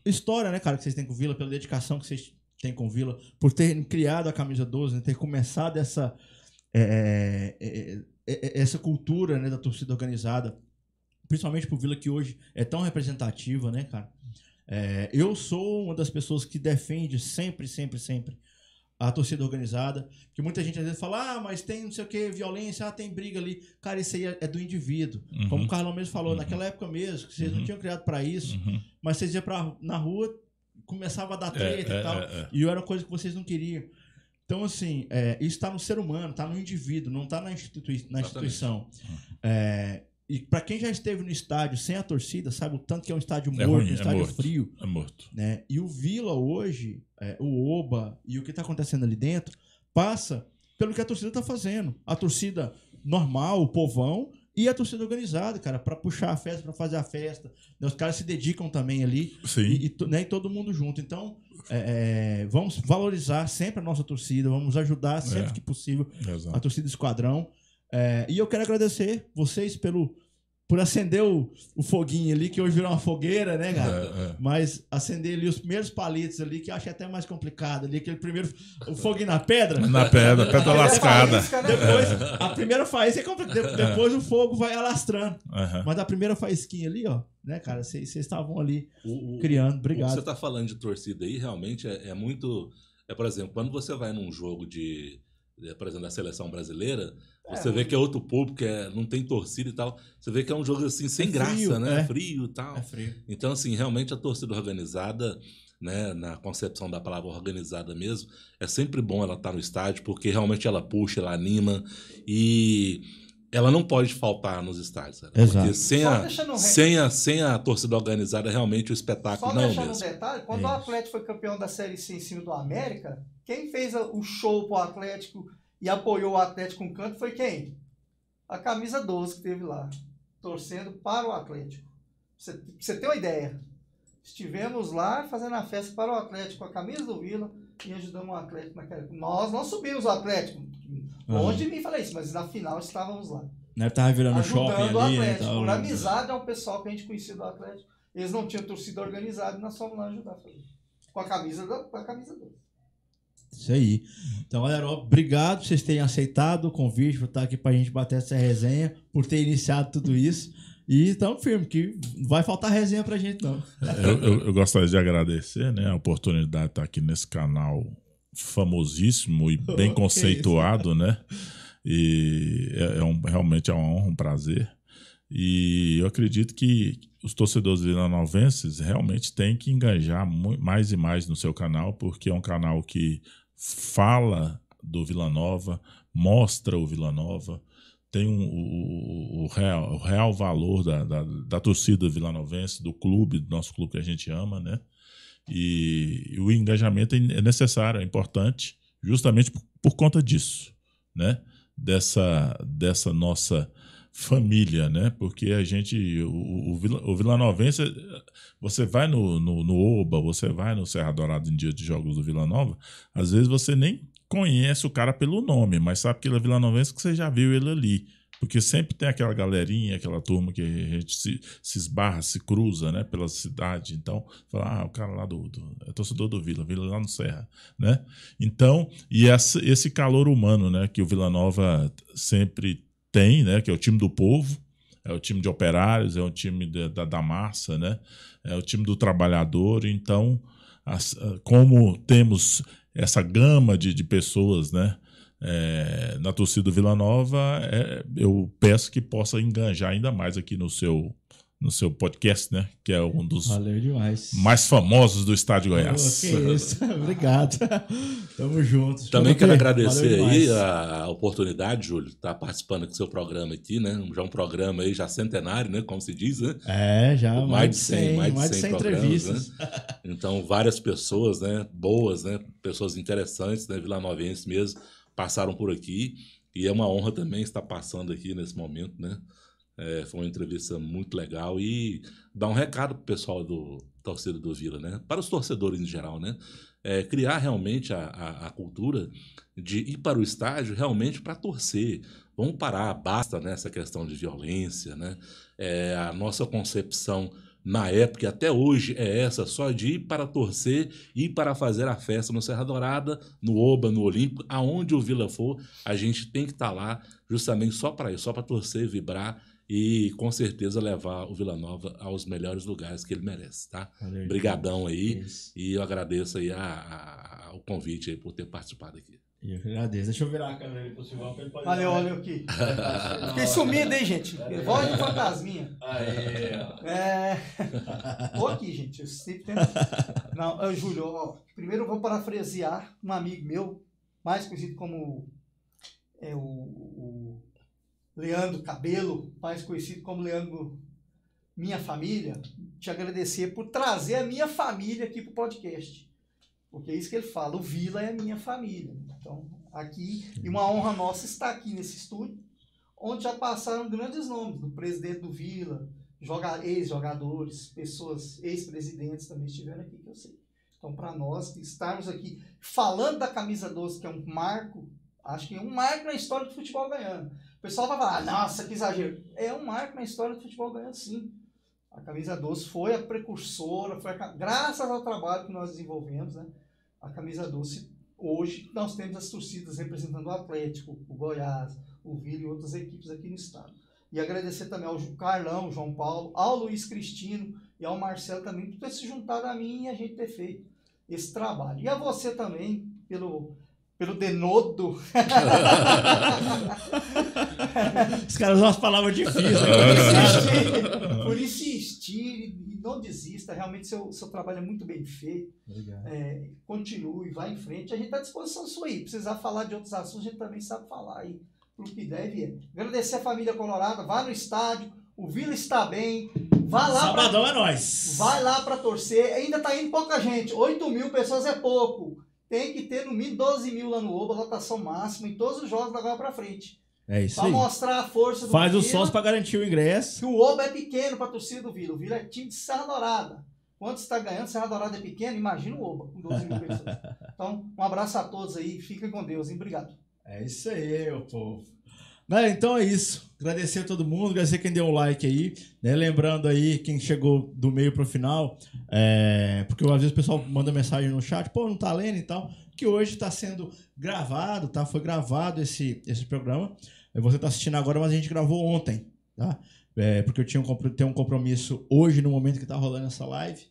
história, né, cara, que vocês têm com o Vila, pela dedicação que vocês têm com o Vila, por terem criado a camisa 12, né, ter começado essa cultura, né, da torcida organizada, principalmente pro Vila, que hoje é tão representativa, né, cara? Eu sou uma das pessoas que defende sempre a torcida organizada, que muita gente às vezes fala, mas tem não sei o que, violência, tem briga ali. Cara, isso aí é do indivíduo. Como o Carlão mesmo falou, naquela época mesmo, que vocês não tinham criado para isso, mas vocês iam na rua, começava a dar treta e tal, e era coisa que vocês não queriam. Então, assim, isso está no ser humano, está no indivíduo, não está na instituição. E pra quem já esteve no estádio sem a torcida, sabe o tanto que é um estádio morto, ruim, um estádio morto, frio. É morto. Né? E o Vila hoje, o Oba e o que tá acontecendo ali dentro, passa pelo que a torcida tá fazendo. A torcida normal, o povão, e a torcida organizada, cara, pra puxar a festa, pra fazer a festa. Né? Os caras se dedicam também ali. Sim. E todo mundo junto. Então, vamos valorizar sempre a nossa torcida, vamos ajudar sempre que possível a torcida Esquadrão. E eu quero agradecer vocês por acender o foguinho ali, que hoje virou uma fogueira, né, cara? Mas acender ali os primeiros palitos ali, que eu acho até mais complicado ali, aquele primeiro, o foguinho na pedra. Na pedra lascada. Depois, a primeira faísca é complicada, depois o fogo vai alastrando. Mas a primeira faísquinha ali, ó, né, cara, vocês estavam ali criando, obrigado. O que você tá falando de torcida aí, realmente, é muito... por exemplo, quando você vai num jogo por exemplo, da seleção brasileira, você vê que é outro público, não tem torcida e tal. Você vê que é um jogo assim, sem graça, né? Frio e tal. Frio. Então, assim, realmente a torcida organizada, né, na concepção da palavra organizada mesmo, é sempre bom ela estar no estádio, porque realmente ela puxa, ela anima e ela não pode faltar nos estádios. Cara. Exato. Porque sem a torcida organizada, realmente o espetáculo não é o mesmo. Só deixando um detalhe, quando o Atlético foi campeão da Série C em cima do América, quem fez o show pro Atlético e apoiou o Atlético com canto foi quem? A camisa 12 que teve lá, torcendo para o Atlético. Pra você ter uma ideia. Estivemos lá fazendo a festa para o Atlético com a camisa do Vila e ajudamos o Atlético naquela. Nós não subimos o Atlético. Longe de mim falei isso, mas na final estávamos lá. Né, tava virando shopping ali. O Atlético. Né, por amizade ao pessoal que a gente conhecia do Atlético. Eles não tinham torcida organizada e nós fomos lá ajudar a fazer. Com a camisa dele. Isso aí. Então, galera, obrigado por vocês terem aceitado o convite, por estar aqui pra gente bater essa resenha, por ter iniciado tudo isso. E estamos firmes, que não vai faltar resenha pra gente, não. Eu gostaria de agradecer, né, a oportunidade de estar aqui nesse canal famosíssimo e bem conceituado, né? E realmente é uma honra, um prazer. E eu acredito que os torcedores vilanovenses realmente têm que engajar mais e mais no seu canal, porque é um canal que fala do Vila Nova, mostra o Vila Nova, tem o real valor da torcida vilanovense, do clube, do nosso clube que a gente ama, né? E o engajamento é necessário, é importante, justamente por conta disso, né? Dessa nossa família, né? Porque a gente, o vilanovense, você vai no Oba, você vai no Serra Dourada em dia de jogos do Vila Nova, às vezes você nem conhece o cara pelo nome, mas sabe que ele é vilanovense que você já viu ele ali. Porque sempre tem aquela galerinha, aquela turma que a gente se esbarra, se cruza, né, pela cidade. Então, fala, o cara lá é torcedor do Vila lá no Serra, né? Então, e esse calor humano, né, que o Vila Nova sempre tem, né, que é o time do povo, é o time de operários, é o time da massa, né? É o time do trabalhador. Então, como temos essa gama de pessoas, né, na torcida do Vila Nova, eu peço que possa enganjar ainda mais aqui no seu podcast, né? Que é um dos mais famosos do estado de Goiás. Que isso, obrigado. Tamo junto. Também quero agradecer aí a oportunidade, Júlio, de estar participando do seu programa aqui, né? Já um programa aí, já centenário, né? Como se diz, né? Já mais de 100 entrevistas. Né? Então, várias pessoas, né? Boas, né? Pessoas interessantes, né? Vilanovenses mesmo, passaram por aqui. E é uma honra também estar passando aqui nesse momento, né? Foi uma entrevista muito legal e dá um recado para o pessoal do torcida do Vila, né? Para os torcedores em geral, né? Criar realmente a cultura de ir para o estádio realmente para torcer. Vamos parar, basta nessa questão de violência, né? A nossa concepção na época e até hoje é essa, só de ir para torcer, ir para fazer a festa no Serra Dourada, no Oba, no Olímpico, aonde o Vila for, a gente tem que estar lá justamente só para isso, só para torcer, vibrar e com certeza levar o Vila Nova aos melhores lugares que ele merece, tá? Obrigadão aí. Isso. E eu agradeço aí o convite aí por ter participado aqui. Eu que agradeço. Deixa eu virar a câmera aí pro Silvão pra ele poder... Valeu, olha aqui. Fiquei sumido, hein, gente? Voz de fantasminha. Tô aqui, gente. Eu sempre tento... Não, Júlio, primeiro eu vou parafrasear um amigo meu, mais conhecido como o Leandro Cabelo, mais conhecido como Leandro Minha Família, te agradecer por trazer a minha família aqui para o podcast. Porque é isso que ele fala, o Vila é a minha família. Então, aqui, e uma honra nossa estar aqui nesse estúdio, onde já passaram grandes nomes, do presidente do Vila, ex-jogadores, pessoas, ex-presidentes também estiveram aqui, que eu sei. Então, para nós estarmos aqui falando da camisa 12, que é um marco, acho que é um marco na história do futebol goiano. O pessoal vai falar, nossa, que exagero. É um marco na história do futebol goiano, sim. A camisa 12 foi a precursora, graças ao trabalho que nós desenvolvemos, né? A camisa 12, hoje nós temos as torcidas representando o Atlético, o Goiás, o Vila e outras equipes aqui no estado. E agradecer também ao Carlão, João Paulo, ao Luiz Cristino e ao Marcelo também por ter se juntado a mim e a gente ter feito esse trabalho. E a você também, pelo denodo. Os caras usam umas palavras difíceis. Por insistir e não desista. Realmente seu trabalho é muito bem feito. Continue, vá em frente. A gente está à disposição sua aí. Precisar falar de outros assuntos, a gente também sabe falar aí. Pro que deve. Agradecer a família colorada. Vá no estádio. O Vila está bem. Vá lá. Sabadão é nóis. Vai lá para torcer. Ainda está indo pouca gente. 8 mil pessoas é pouco. Tem que ter no mínimo 12 mil lá no Oba, lotação máxima em todos os jogos da agora pra frente. É isso aí. Pra mostrar a força do Faz Vila. o sócio pra garantir o ingresso. Que o Oba é pequeno pra torcida do Vila. O Vila é time de Serra Dourada. Quando você tá ganhando, Serra Dourada é pequeno, imagina o Oba com 12 mil pessoas. Então, um abraço a todos aí. Fiquem com Deus, hein? Obrigado. É isso aí, meu povo. Galera, então é isso. Agradecer a todo mundo, agradecer quem deu um like aí, né? Lembrando aí, quem chegou do meio pro final, porque às vezes o pessoal manda mensagem no chat, pô, não tá lendo e tal, que hoje tá sendo gravado, tá? Foi gravado esse programa. Você tá assistindo agora, mas a gente gravou ontem, tá? Porque eu tenho um compromisso hoje, no momento que tá rolando essa live.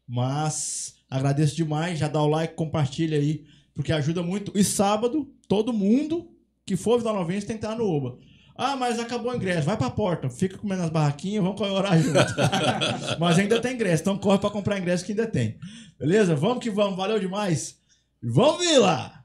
Mas agradeço demais, já dá o like, compartilha aí, porque ajuda muito. E sábado, todo mundo que for Vila Novense tem que estar no Oba. Ah, mas acabou o ingresso. Vai pra porta. Fica comendo as barraquinhas, vamos comemorar junto. Mas ainda tem ingresso, então corre pra comprar ingresso que ainda tem. Beleza? Vamos que vamos. Valeu demais. Vamos, Vila!